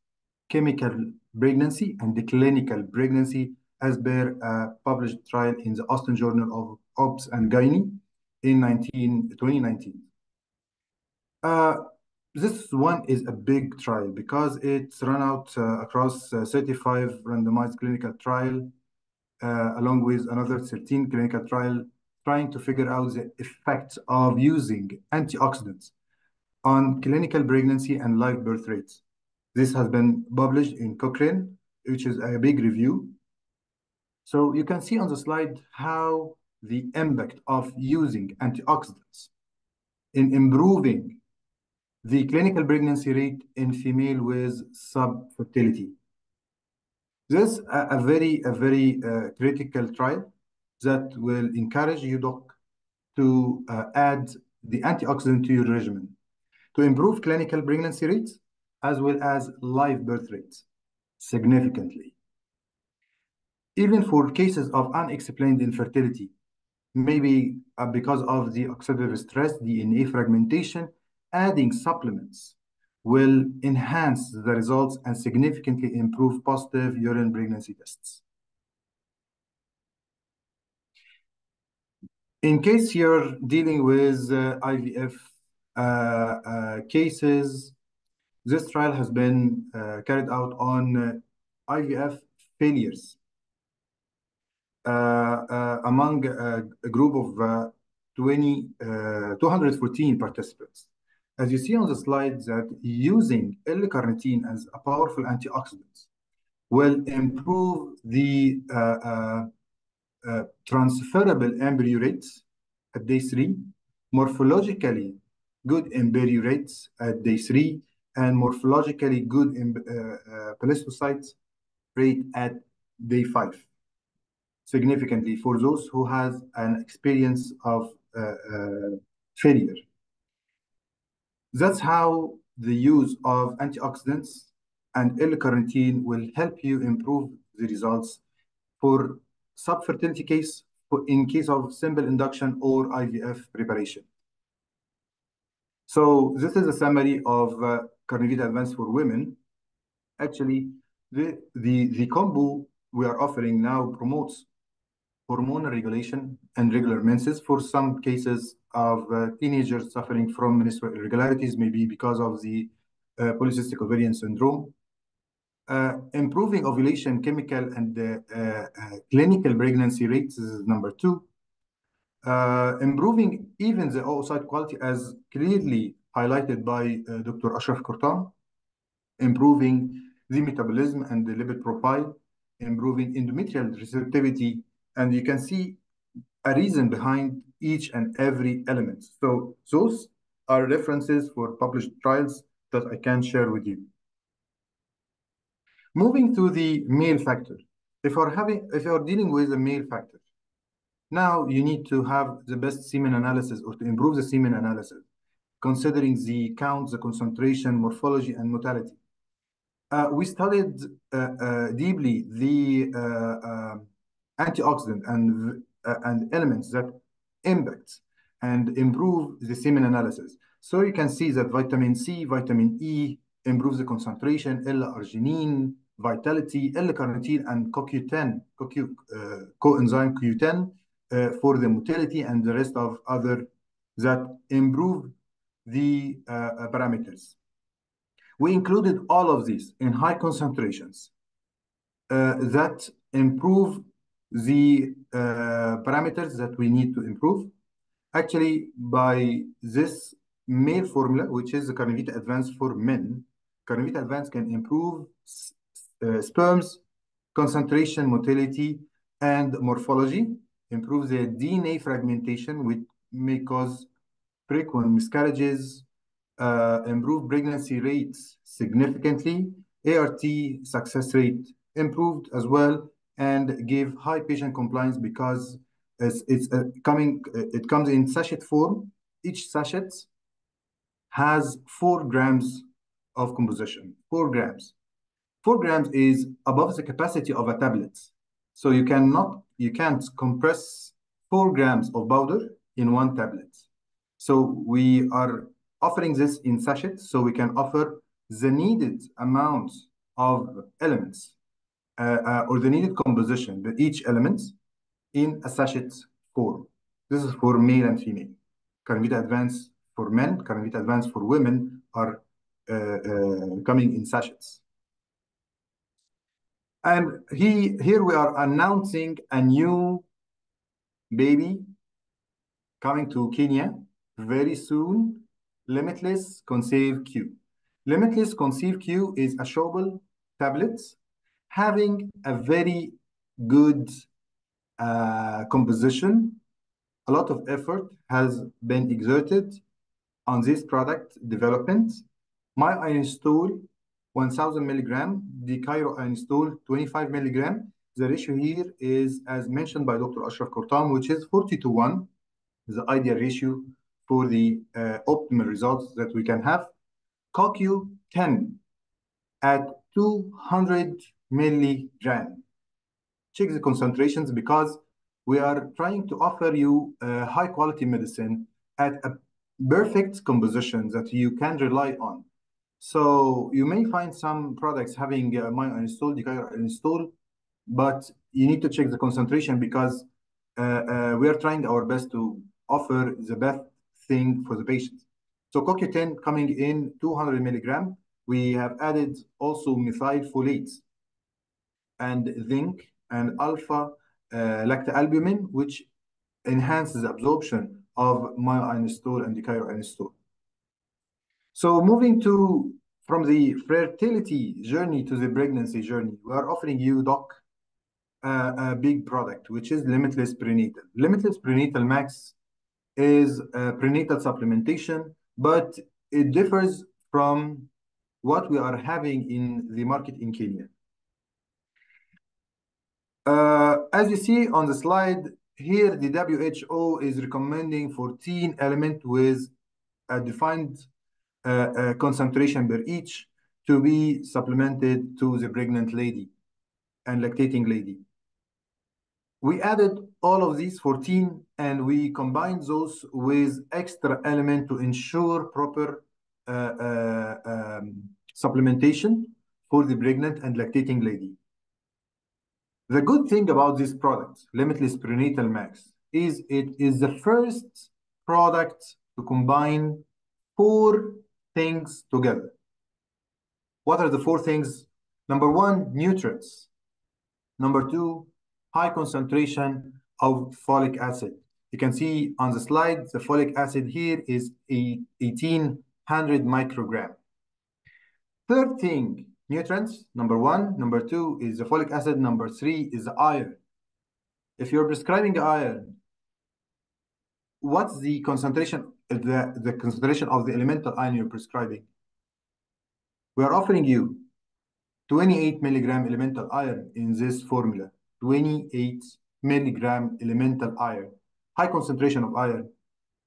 Speaker 3: chemical pregnancy, and the clinical pregnancy, as per a published trial in the Austin Journal of Obs and Gynae in 2019. This one is a big trial because it's run out across 35 randomized clinical trial, along with another 13 clinical trial, trying to figure out the effects of using antioxidants on clinical pregnancy and live birth rates. This has been published in Cochrane, which is a big review. So you can see on the slide how the impact of using antioxidants in improving the clinical pregnancy rate in female with subfertility. This is a very critical trial that will encourage you, doc, to add the antioxidant to your regimen to improve clinical pregnancy rates as well as live birth rates significantly. Even for cases of unexplained infertility, maybe because of the oxidative stress, DNA fragmentation, adding supplements will enhance the results and significantly improve positive urine pregnancy tests. In case you're dealing with IVF cases, this trial has been carried out on IVF failures among a group of 214 participants. As you see on the slide, that using L-carnitine as a powerful antioxidant will improve the transferable embryo rates at day 3, morphologically good embryo rates at day 3, and morphologically good polycystics rate at day 5, significantly for those who has an experience of failure. That's how the use of antioxidants and L-carnitine will help you improve the results for subfertility case, in case of simple induction or IVF preparation. So this is a summary of Carnivita Advance for women. Actually, the combo we are offering now promotes hormonal regulation and regular menses for some cases of teenagers suffering from menstrual irregularities, maybe because of the polycystic ovarian syndrome. Improving ovulation chemical and clinical pregnancy rates is number 2. Improving even the oocyte quality as clearly highlighted by Dr. Ashraf Kurtan. Improving the metabolism and the lipid profile. Improving endometrial receptivity. And you can see a reason behind each and every element. So those are references for published trials that I can share with you. Moving to the male factor. If you're dealing with a male factor, now you need to have the best semen analysis or to improve the semen analysis, considering the count, the concentration, morphology, and motility. We studied deeply the antioxidant and elements that impact and improve the semen analysis. So you can see that vitamin C, vitamin E improves the concentration, L-arginine, vitality, L-carnitine, and CoQ10, coenzyme Q10 for the motility, and the rest of other that improve the parameters. We included all of these in high concentrations that improve the parameters that we need to improve. Actually, by this male formula, which is the Carnivita Advance for men, Carnivita Advance can improve sperms, concentration, motility, and morphology, improve the DNA fragmentation, which may cause frequent miscarriages, improve pregnancy rates significantly, ART success rate improved as well, and give high patient compliance because it comes in sachet form. Each sachet has 4 grams of composition, 4 grams. 4 grams is above the capacity of a tablet. So you can't compress 4 grams of powder in one tablet. So we are offering this in sachets, so we can offer the needed amount of elements or the needed composition of each element in a sachet form. This is for male and female. Carnivita Advance for men, Carnivita Advance for women are coming in sachets. And here we are announcing a new baby coming to Kenya very soon, Limitless Conceive Q. Limitless Conceive Q is a chewable tablet having a very good composition. A lot of effort has been exerted on this product development. My Inositol 1000 milligram, the Cairo Inositol 25 milligram. The ratio here is, as mentioned by Dr. Ashraf Kurtam, which is 40:1, the ideal ratio for the optimal results that we can have. CoQ 10 at 200 milligram. Check the concentrations because we are trying to offer you high quality medicine at a perfect composition that you can rely on. So you may find some products having my Inositol, the Cairo Inositol, but you need to check the concentration because we are trying our best to offer the best thing for the patients. So CoQ10 coming in 200 milligram. We have added also methyl folates and zinc and alpha lactalbumin, which enhances the absorption of my Inositol and the Cairo Inositol. So moving from the fertility journey to the pregnancy journey, we are offering you, Doc, a big product, which is Limitless Prenatal. Limitless Prenatal Max is prenatal supplementation, but it differs from what we are having in the market in Kenya. As you see on the slide, here the WHO is recommending 14 elements with a defined concentration per each to be supplemented to the pregnant lady and lactating lady. We added all of these 14 and we combined those with extra element to ensure proper supplementation for the pregnant and lactating lady. The good thing about this product, Limitless Prenatal Max, is it is the first product to combine 4 things together. What are the 4 things? Number 1, nutrients. Number 2, high concentration of folic acid. You can see on the slide, the folic acid here is 1800 microgram. Third thing, nutrients. Number 1, number 2 is the folic acid. Number 3 is the iron. If you're prescribing iron, what's the concentration, the concentration of the elemental iron you're prescribing? We are offering you 28 milligram elemental iron in this formula. 28 milligram elemental iron. High concentration of iron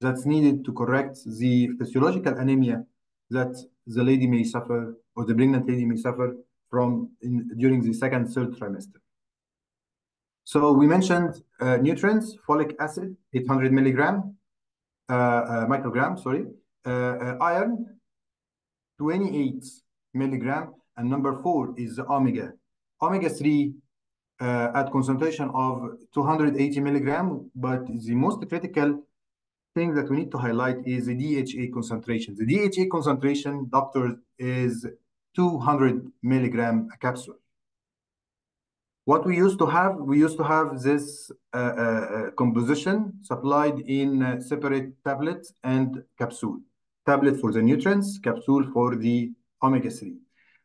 Speaker 3: that's needed to correct the physiological anemia that the lady may suffer, or the pregnant lady may suffer from during the 2nd, 3rd trimester. So we mentioned nutrients, folic acid, 800 microgram, sorry. Iron, 28 milligram. And number 4 is the omega. Omega-3 at concentration of 280 milligram. But the most critical thing that we need to highlight is the DHA concentration. The DHA concentration, doctor, is 200 milligram a capsule. What we used to have this composition supplied in separate tablets and capsule. Tablet for the nutrients, capsule for the omega-3.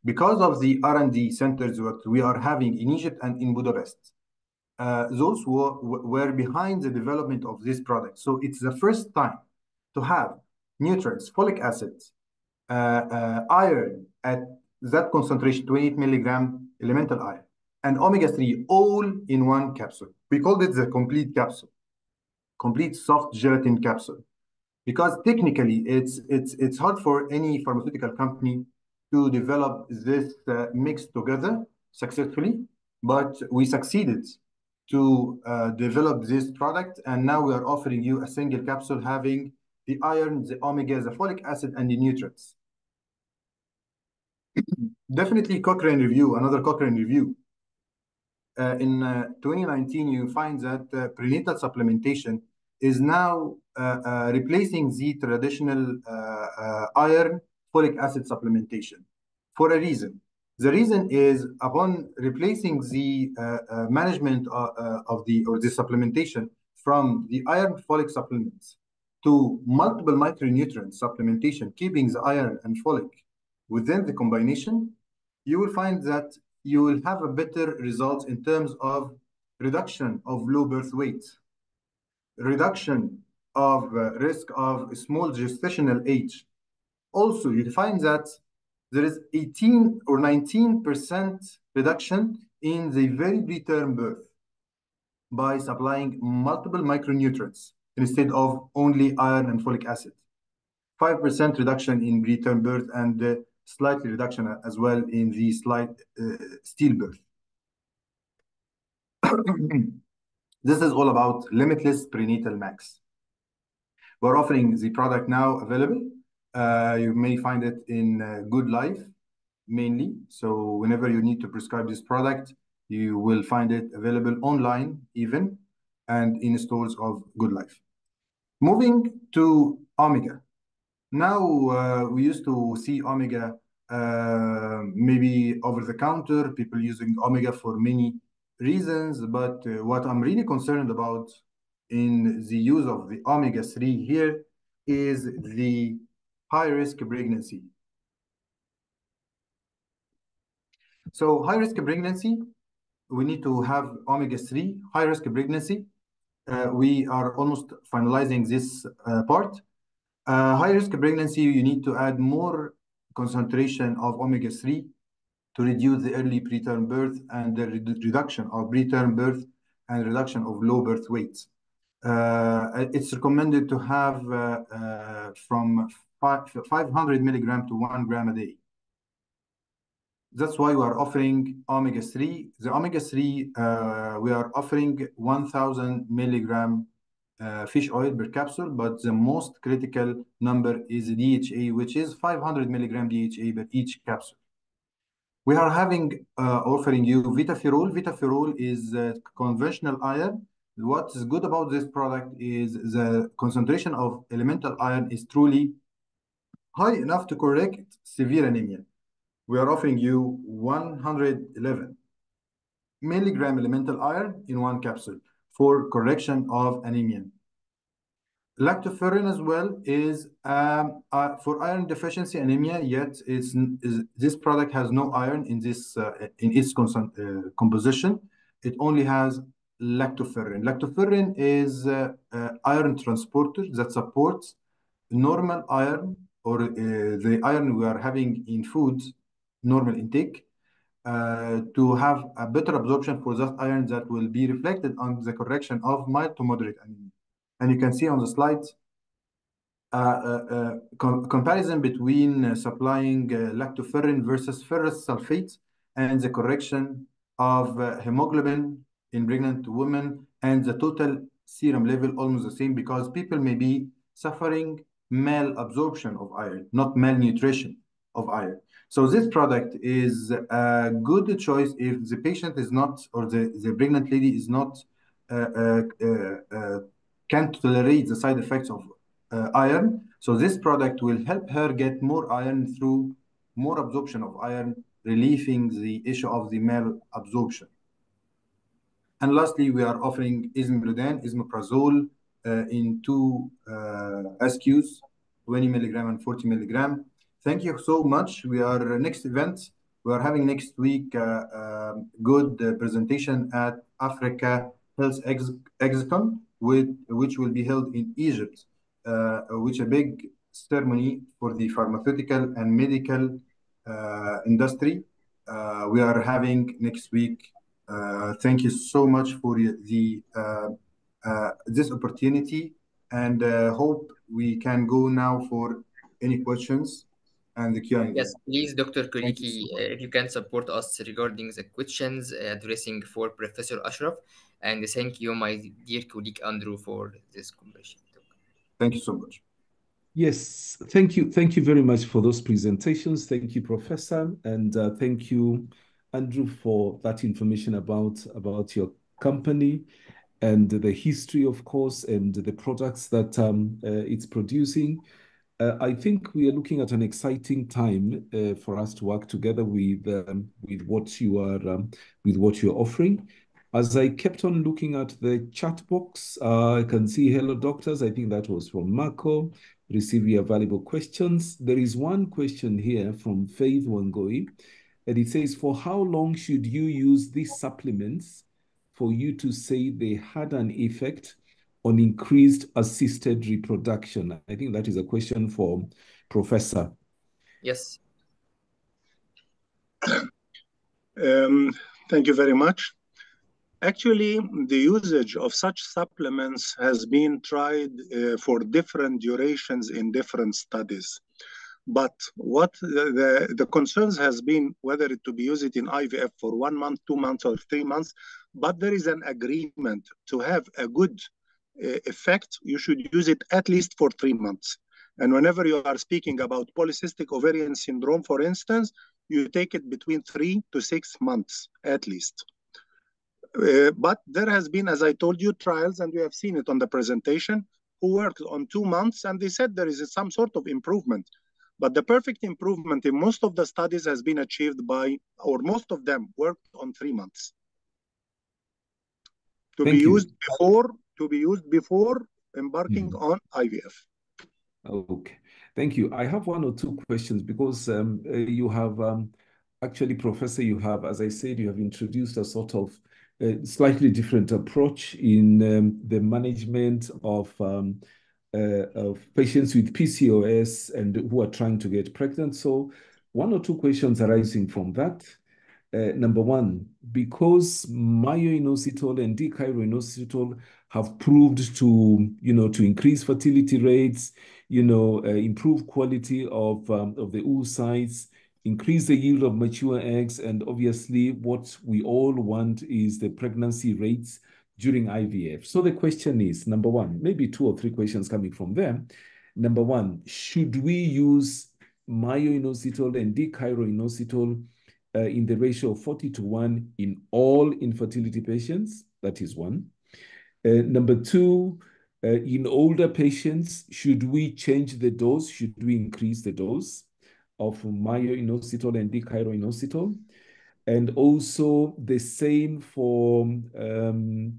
Speaker 3: Because of the R&D centers that we are having in Egypt and in Budapest, those were behind the development of this product. So it's the first time to have nutrients, folic acid, iron at that concentration, 28 milligram elemental iron, and omega-3 all in one capsule. We called it the complete capsule, complete soft gelatin capsule, because technically it's hard for any pharmaceutical company to develop this mix together successfully, but we succeeded to develop this product, and now we are offering you a single capsule having the iron, the omega, the folic acid, and the nutrients. Definitely Cochrane review, another Cochrane review. In 2019, you find that prenatal supplementation is now replacing the traditional iron, folic acid supplementation for a reason. The reason is upon replacing the management of the supplementation from the iron folic supplements to multiple micronutrient supplementation, keeping the iron and folic within the combination, you will find that you will have a better results in terms of reduction of low birth weight, reduction of risk of small gestational age. Also, you find that there is 18 or 19% reduction in the very preterm birth by supplying multiple micronutrients instead of only iron and folic acid. 5% reduction in preterm birth and slightly reduction as well in the stillbirth. This is all about limitless prenatal max. We're offering the product now available. You may find it in Good Life mainly. So whenever you need to prescribe this product, you will find it available online even and in stores of Good Life. Moving to Omega. Now we used to see Omega maybe over the counter, people using Omega for many reasons, but what I'm really concerned about in the use of the omega-3 here is the high-risk pregnancy. So high-risk pregnancy, we need to have omega-3. High-risk pregnancy, we are almost finalizing this part. High-risk pregnancy, you need to add more concentration of omega-3 to reduce the early preterm birth and the reduction of preterm birth and reduction of low birth weight. It's recommended to have from 500 milligram to 1 gram a day. That's why we are offering omega-3. The omega-3, we are offering 1,000 milligram fish oil per capsule, but the most critical number is DHA, which is 500 milligram DHA per each capsule. We are offering you Vitaferol. Vitaferol is conventional iron. What is good about this product is the concentration of elemental iron is truly high enough to correct severe anemia. We are offering you 111 milligram elemental iron in 1 capsule for correction of anemia. Lactoferrin as well is for iron deficiency anemia, yet this product has no iron in this in its composition. It only has lactoferrin. Lactoferrin is iron transporter that supports normal iron or the iron we are having in foods, normal intake, to have a better absorption for that iron that will be reflected on the correction of mild to moderate anemia. And you can see on the slides comparison between supplying lactoferrin versus ferrous sulfate and the correction of hemoglobin in pregnant women and the total serum level almost the same, because people may be suffering malabsorption of iron, not malnutrition of iron. So this product is a good choice if the patient is not, or the pregnant lady is not can't tolerate the side effects of iron. So this product will help her get more iron through more absorption of iron, relieving the issue of the malabsorption. And lastly, we are offering ismeprazole, isomeprazole in 2 SQs, 20 milligram and 40 milligram. Thank you so much. We are next event. We are having next week good presentation at Africa Health Exicon, which will be held in Egypt, which is a big ceremony for the pharmaceutical and medical industry. We are having next week. Thank you so much for this opportunity, and hope we can go now for any questions and the Q&A.
Speaker 2: Yes, please, Dr. Kuliki, if you can support us regarding the questions addressing for Professor Ashraf, and thank you, my dear colleague Andrew, for this conversation.
Speaker 3: Thank you so much.
Speaker 4: Yes, thank you. Thank you very much for those presentations. Thank you, Professor, and thank you, Andrew, for that information about your company and the history, of course, and the products that it's producing. I think we are looking at an exciting time for us to work together with what you are offering. As I kept on looking at the chat box, I can see hello doctors. I think that was from Marco. Receive your valuable questions. There is one question here from Faith Wangoi, and it says, for how long should you use these supplements for you to say they had an effect on increased assisted reproduction? I think that is a question for Professor.
Speaker 2: Yes.
Speaker 1: Thank you very much. Actually, the usage of such supplements has been tried for different durations in different studies. But what the concerns has been whether it to be used in IVF for 1 month, 2 months, or 3 months. But there is an agreement to have a good effect. You should use it at least for 3 months. And whenever you are speaking about polycystic ovarian syndrome, for instance, you take it between 3 to 6 months at least. But there has been, as I told you, trials, and we have seen it on the presentation, who worked on 2 months, and they said there is some sort of improvement. But the perfect improvement in most of the studies has been achieved by, or most of them worked on 3 months. To be used before embarking on IVF.
Speaker 4: Okay, thank you. I have 1 or 2 questions because you have actually, Professor, you have, as I said, you have introduced a sort of slightly different approach in the management of patients with PCOS and who are trying to get pregnant. So 1 or 2 questions arising from that. Number 1, because myo-inositol and D-chiro-inositol have proved to, to increase fertility rates, improve quality of the oocytes, increase the yield of mature eggs, and obviously what we all want is the pregnancy rates during IVF. So the question is, number 1, maybe 2 or 3 questions coming from them. Number 1, should we use myo-inositol and D-chiro-inositol in the ratio of 40:1 in all infertility patients? That is 1. Number 2, in older patients, should we change the dose? Should we increase the dose of myo-inositol and D-chiro-inositol? And also the same for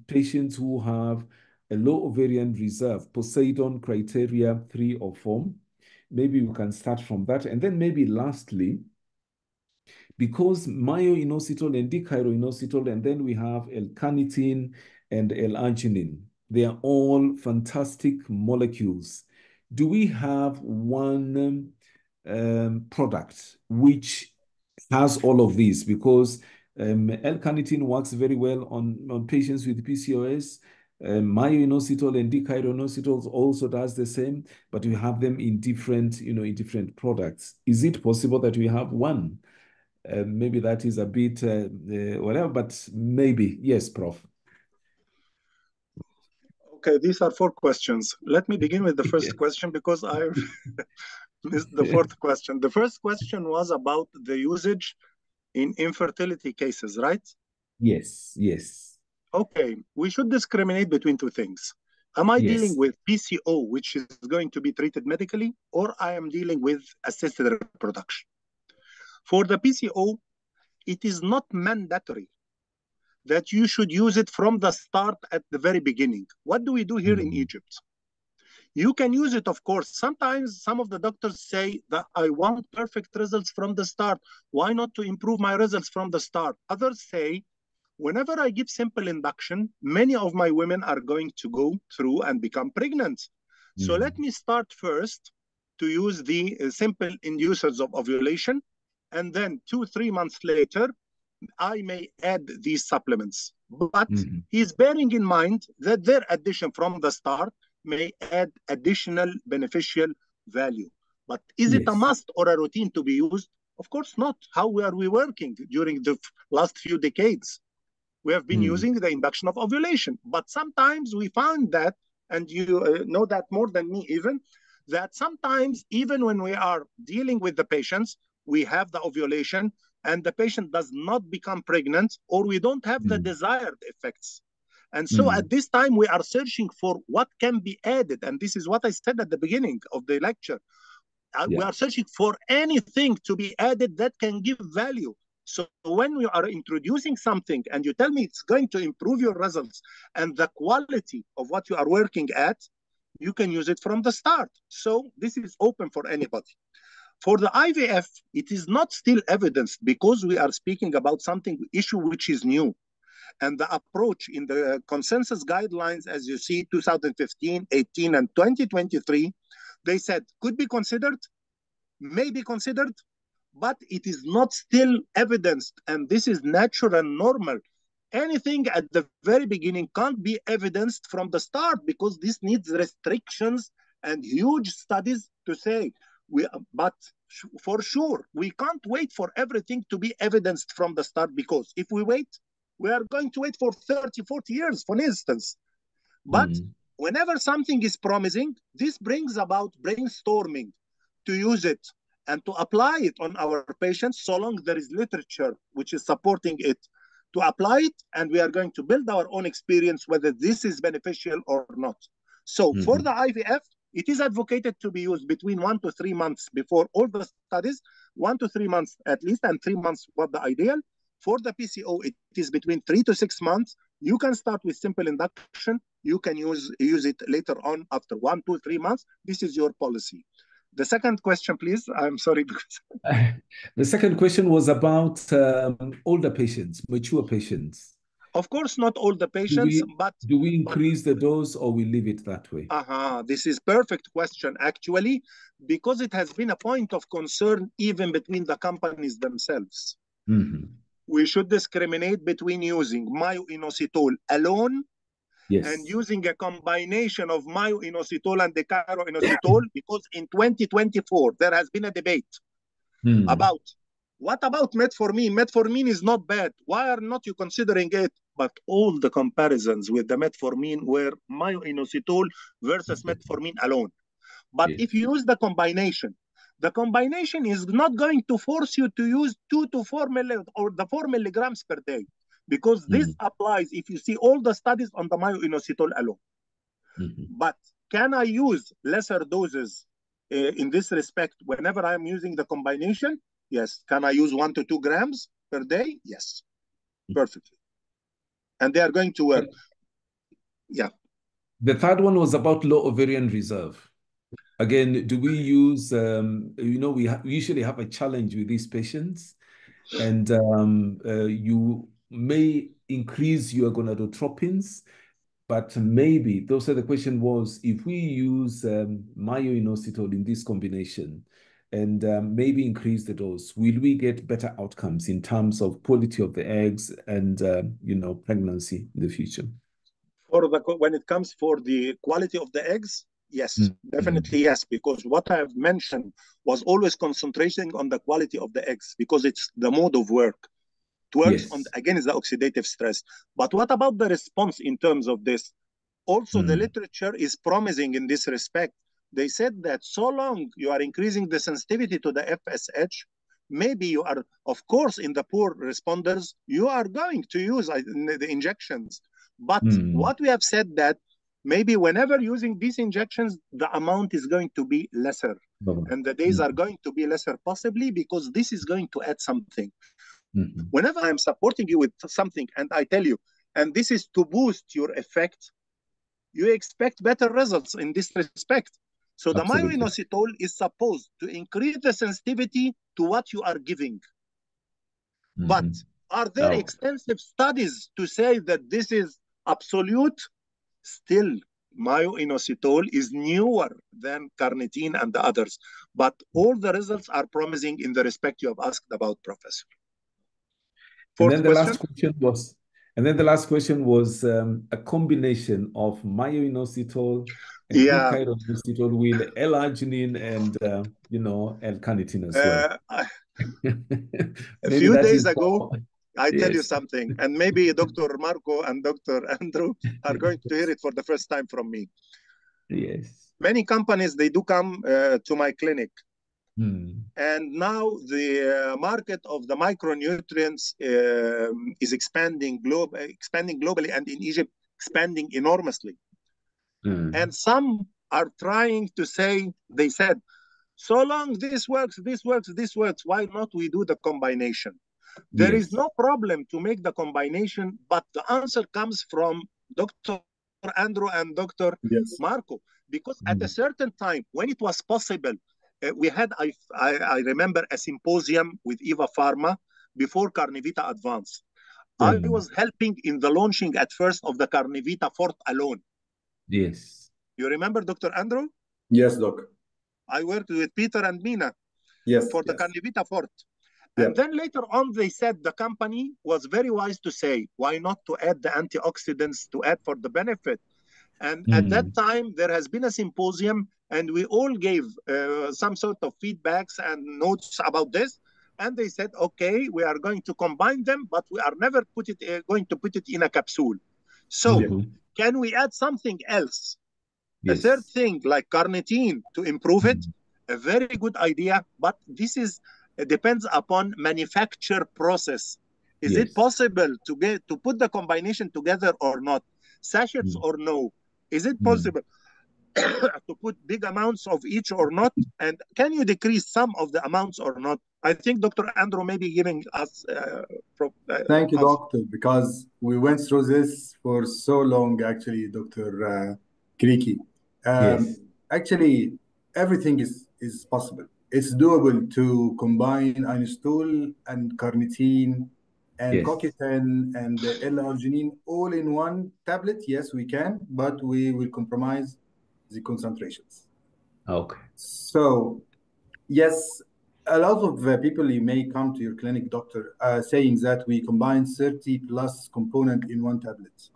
Speaker 4: patients who have a low ovarian reserve, Poseidon criteria 3 or 4. Maybe we can start from that. And then maybe lastly, because myo-inositol and D-chiro-inositol, and then we have L-carnitine and L-arginine, they are all fantastic molecules. Do we have one product which has all of these? Because L-carnitine works very well on patients with PCOS. Myo-inositol and D-chiro-inositol also does the same, but we have them in different, in different products. Is it possible that we have one? Maybe that is a bit whatever, but maybe. Yes, Prof.
Speaker 1: Okay, these are 4 questions. Let me begin with the first question because I missed the 4th question. The first question was about the usage in infertility cases, right?
Speaker 4: Yes, yes.
Speaker 1: Okay, we should discriminate between 2 things. Am I dealing with PCO, which is going to be treated medically, or I am dealing with assisted reproduction? For the PCO, it is not mandatory that you should use it from the start at the very beginning. What do we do here in Egypt? You can use it, of course. Sometimes some of the doctors say that I want perfect results from the start. Why not to improve my results from the start? Others say, whenever I give simple induction, many of my women are going to go through and become pregnant. So let me start first to use the simple inducers of ovulation. And then 2-3 months later, I may add these supplements. But he's bearing in mind that their addition from the start may add additional beneficial value. But is it a must or a routine to be used? Of course not. How are we working during the last few decades? We have been using the induction of ovulation. But sometimes we found that, and you know that more than me even, that sometimes even when we are dealing with the patients, we have the ovulation and the patient does not become pregnant, or we don't have the desired effects. And so at this time, we are searching for what can be added. And this is what I said at the beginning of the lecture. We are searching for anything to be added that can give value. So when we are introducing something and you tell me it's going to improve your results and the quality of what you are working at, you can use it from the start. So this is open for anybody. For the IVF, it is not still evidenced because we are speaking about something issue which is new. And the approach in the consensus guidelines, as you see, 2015, 18, and 2023, they said could be considered, may be considered, but it is not still evidenced. And this is natural and normal. Anything at the very beginning can't be evidenced from the start because this needs restrictions and huge studies to say. But for sure, we can't wait for everything to be evidenced from the start, because if we wait, we are going to wait for 30, 40 years, for instance. But whenever something is promising, this brings about brainstorming to use it and to apply it on our patients, so long there is literature which is supporting it, to apply it, and we are going to build our own experience whether this is beneficial or not. So for the IVF, it is advocated to be used between 1 to 3 months before all the studies, 1 to 3 months at least, and 3 months was the ideal. For the PCO, it is between 3 to 6 months. You can start with simple induction. You can use it later on after 1 to 3 months. This is your policy. The second question, please. I'm sorry.
Speaker 4: The second question was about older patients, mature patients.
Speaker 1: Of course, not all the patients, but...
Speaker 4: Do we increase the dose or we leave it that way?
Speaker 1: This is perfect question, actually, because it has been a point of concern even between the companies themselves. We should discriminate between using myo-inositol alone and using a combination of myo-inositol and decaro-inositol, because in 2024, there has been a debate about what about metformin? Metformin is not bad. Why are not you considering it? But all the comparisons with the metformin were myo-inositol versus metformin alone. But if you use the combination is not going to force you to use 2 to 4 or the 4 milligrams per day, because this applies if you see all the studies on the myo-inositol alone. But can I use lesser doses in this respect whenever I'm using the combination? Yes. Can I use 1 to 2 grams per day? Yes, perfectly. And they are going to work.
Speaker 4: The third one was about low ovarian reserve. Again, do we use, we usually have a challenge with these patients, and you may increase your gonadotropins, but maybe, so the question was, if we use myo-inositol in this combination and maybe increase the dose, will we get better outcomes in terms of quality of the eggs and, pregnancy in the future?
Speaker 1: When it comes for the quality of the eggs, yes, definitely yes, because what I have mentioned was always concentrating on the quality of the eggs, because it's the mode of work. It works on, again, is the oxidative stress. But what about the response in terms of this? Also, the literature is promising in this respect. They said that so long you are increasing the sensitivity to the FSH, maybe you are, of course, in the poor responders, you are going to use the injections. But what we have said that maybe whenever using these injections, the amount is going to be lesser. And the days are going to be lesser, possibly because this is going to add something. Whenever I'm supporting you with something and I tell you, and this is to boost your effect, you expect better results in this respect. So the myo-inositol is supposed to increase the sensitivity to what you are giving. But are there extensive studies to say that this is absolute? Still, myo-inositol is newer than carnitine and the others. But all the results are promising in the respect you have asked about, Professor.
Speaker 4: And then the last question was a combination of myo-inositol and decaro-inositol with L-arginine and L-carnitine as well.
Speaker 1: A few days ago, I tell you something, and maybe Dr. Marco and Dr. Andrew are going to hear it for the first time from me.
Speaker 4: Yes.
Speaker 1: Many companies, they do come to my clinic. And now the market of the micronutrients is expanding globally, and in Egypt, expanding enormously. And some are trying to say, they said, So long this works, why not we do the combination? There is no problem to make the combination, but the answer comes from Dr. Andrew and Dr. Marco, because at a certain time, when it was possible, we had, I remember, a symposium with Evapharma before Carnivita Advance. I was helping in the launching at first of the Carnivita Forte alone.
Speaker 4: Yes.
Speaker 1: You remember, Dr. Andrew?
Speaker 3: Yes, Doc.
Speaker 1: I worked with Peter and Mina for the Carnivita Forte. And then later on, they said the company was very wise to say, why not to add the antioxidants to add for the benefit? And at that time, there has been a symposium, and we all gave some sort of feedbacks and notes about this. And they said, okay, we are going to combine them, but we are never going to put it in a capsule. So can we add something else? A third thing like carnitine to improve it? A very good idea, but this is depends upon manufacture process. Is it possible to put the combination together or not? Sachets or no? Is it possible to put big amounts of each or not? And can you decrease some of the amounts or not? I think Dr. Andrew may be giving us.
Speaker 3: Thank you, Doctor, because we went through this for so long, actually, Dr. Kriki. Actually, everything is possible. It's doable to combine inositol and carnitine and CoQ10 and L-arginine all in one tablet. Yes, we can, but we will compromise the concentrations.
Speaker 4: Okay.
Speaker 3: So, yes, a lot of people may come to your clinic, doctor, saying that we combine 30 plus component in one tablet.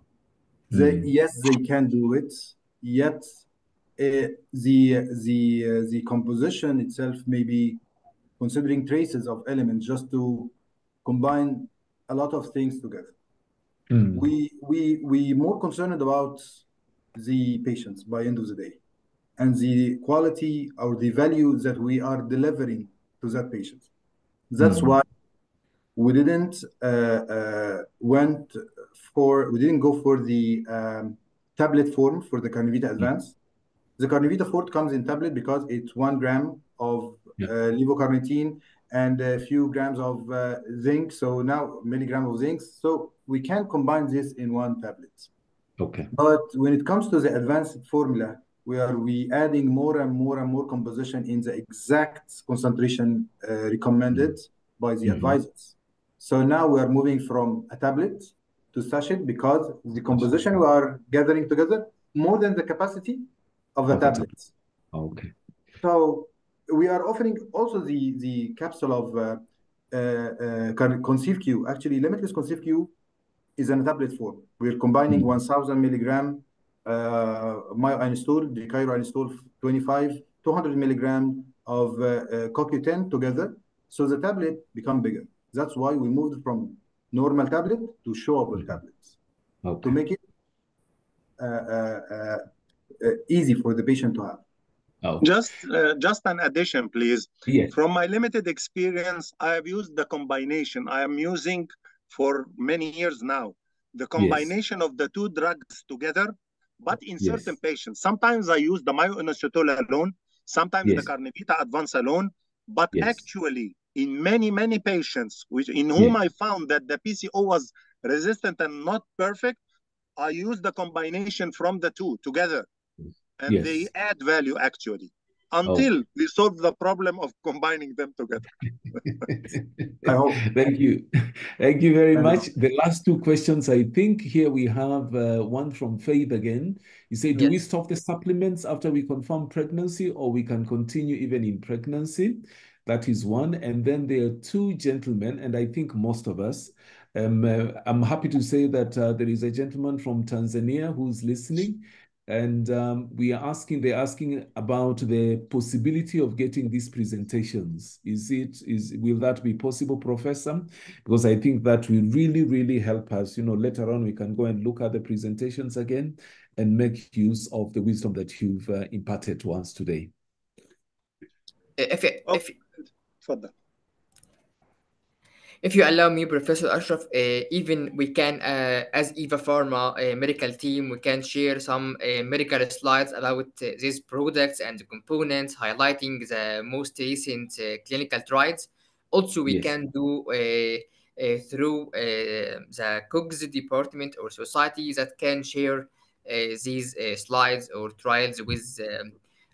Speaker 3: Yes, they can do it, yet the composition itself may be considering traces of elements just to combine a lot of things together. We more concerned about the patients by end of the day and the quality or the value that we are delivering to that patient. That's why we didn't go for the tablet form for the Carnivita Advance. The Carnivita Forte comes in tablet because it's 1 gram of levocarnitine and a few grams of zinc. So now milligram of zinc. So we can combine this in one tablet.
Speaker 4: Okay.
Speaker 3: But when it comes to the advanced formula, we adding more and more composition in the exact concentration recommended by the advisors. So now we are moving from a tablet to sachet because the composition we are gathering together more than the capacity of the tablets.
Speaker 4: Okay.
Speaker 3: So we are offering also the capsule of Conceive Q. Actually, Limitless Conceive Q is in a tablet form. We're combining 1,000 milligram Inositol, the Cairo Inositol 25, 200 milligram of CoQ10 together. So the tablet become bigger. That's why we moved from normal tablet to chewable tablets to make it easy for the patient to have.
Speaker 1: Just an addition, please.
Speaker 4: Yes.
Speaker 1: From my limited experience, I have used the combination. I am using for many years now the combination of the two drugs together, but in certain patients. Sometimes I use the myo-inositol alone, sometimes the Carnivita Advance alone, but actually in many patients in whom I found that the PCO was resistant and not perfect, I use the combination from the two together. And they add value actually until we solve the problem of combining them together.
Speaker 3: I hope.
Speaker 4: Thank you. Thank you very much. The last two questions, I think here we have one from Faith again. You say, do we stop the supplements after we confirm pregnancy or we can continue even in pregnancy? That is one. And then there are two gentlemen, and I think most of us, I'm happy to say that there is a gentleman from Tanzania who's listening. And they're asking about the possibility of getting these presentations. Will that be possible, Professor? Because I think that will really help us. Later on we can go and look at the presentations again and make use of the wisdom that you've imparted to us today.
Speaker 2: If you allow me, Professor Ashraf, even we can, as Evapharma medical team, we can share some medical slides about these products and the components, highlighting the most recent clinical trials. Also, we
Speaker 4: Yes.
Speaker 2: can do through the Kogs department or society that can share these slides or trials with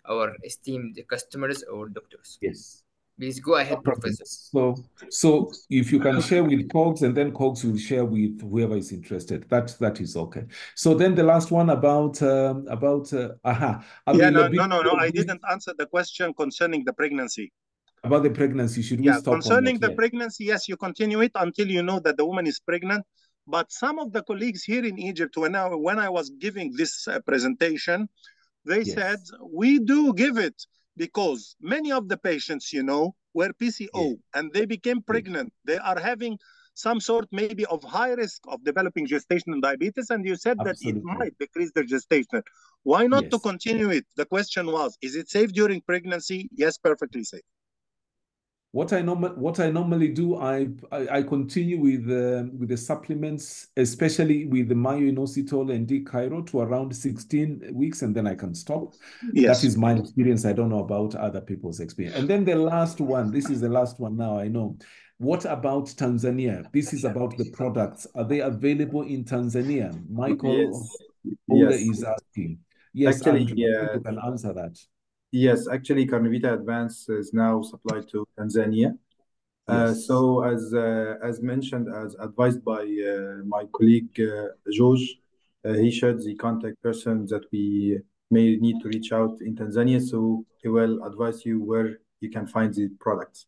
Speaker 2: our esteemed customers or doctors.
Speaker 4: Yes.
Speaker 2: Please go ahead, Professor.
Speaker 4: So if you can share with Kogs, and then Kogs will share with whoever is interested. That is okay. So then the last one about availability.
Speaker 1: No. I didn't answer the question concerning the pregnancy.
Speaker 4: About the pregnancy, should we stop
Speaker 1: concerning
Speaker 4: on that?
Speaker 1: the pregnancy, yes, you continue it until you know that the woman is pregnant. But some of the colleagues here in Egypt, when I was giving this presentation, they said, we do give it because many of the patients, were PCO and they became pregnant. They are having some sort maybe of high risk of developing gestational diabetes. And you said that it might decrease their gestation. Why not to continue it? The question was, is it safe during pregnancy? Yes, perfectly safe.
Speaker 4: What I normally do, I continue with the supplements, especially with the Inositol and D-Chiro to around 16 weeks, and then I can stop.
Speaker 1: Yes.
Speaker 4: That is my experience. I don't know about other people's experience. And then the last one, this is the last one now, I know. What about Tanzania? This is about the products. Are they available in Tanzania? Michael is asking. Yes,
Speaker 3: actually,
Speaker 4: Andrew, you can answer that.
Speaker 3: Yes, actually, Carnivita Advance is now supplied to Tanzania. So as mentioned, as advised by my colleague George, he shared the contact person that we may need to reach out in Tanzania. So he will advise you where you can find the products.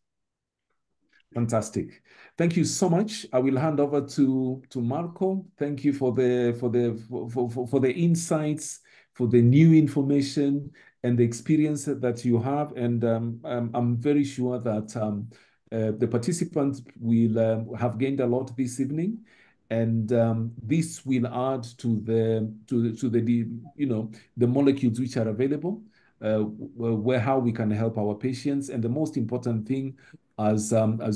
Speaker 4: Fantastic. Thank you so much. I will hand over to Marco. Thank you for the insights, for the new information and the experience that you have. And I'm very sure that the participants will have gained a lot this evening, and this will add to the molecules which are available, how we can help our patients. And the most important thing, as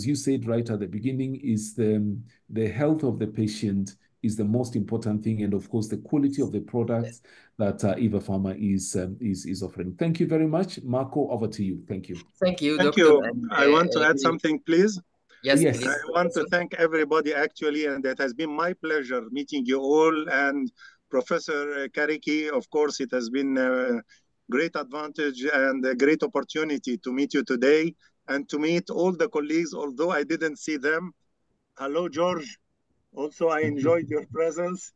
Speaker 4: you said right at the beginning, is the health of the patient is the most important thing, and of course the quality of the products that Evapharma is offering. Thank you very much, Marco. Over to you. Thank you.
Speaker 2: Thank you,
Speaker 1: Thank
Speaker 2: Doctor.
Speaker 1: you.
Speaker 2: And,
Speaker 1: I want to add something, please.
Speaker 2: Yes, please.
Speaker 1: I want to thank everybody, actually, and it has been my pleasure meeting you all. And Professor Kariki, of course, it has been a great advantage and a great opportunity to meet you today and to meet all the colleagues, although I didn't see them. Hello, George. Also, I enjoyed your presence,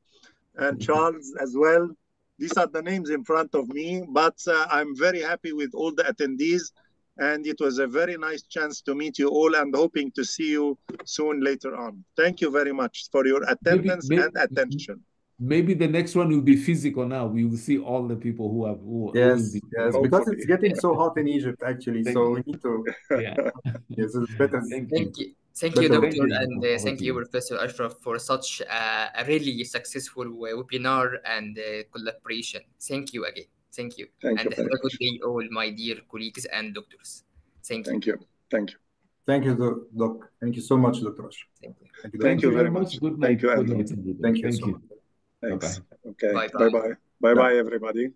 Speaker 1: and Charles as well. These are the names in front of me, but I'm very happy with all the attendees. And it was a very nice chance to meet you all, and hoping to see you soon later on. Thank you very much for your attendance and attention.
Speaker 4: Maybe the next one will be physical now. We will see all the people who will be.
Speaker 3: Yes, because it's getting so hot in Egypt, actually. So we need to. Yes, it's better.
Speaker 2: Thank you, Doctor, and thank you, Professor Ashraf, for such a really successful webinar and collaboration. Thank you again. Thank you.
Speaker 1: Thank you.
Speaker 2: Have a good day, all my dear colleagues and doctors. Thank you.
Speaker 1: Thank you. Thank you.
Speaker 3: Thank you, Doc. Thank you so much, Dr. Ashraf.
Speaker 1: Thank you. Thank you very much.
Speaker 4: Good night.
Speaker 1: Thank you, Andrew.
Speaker 3: Thank you.
Speaker 1: Thanks. Okay.
Speaker 2: Bye-bye.
Speaker 1: Bye-bye. Bye-bye, everybody.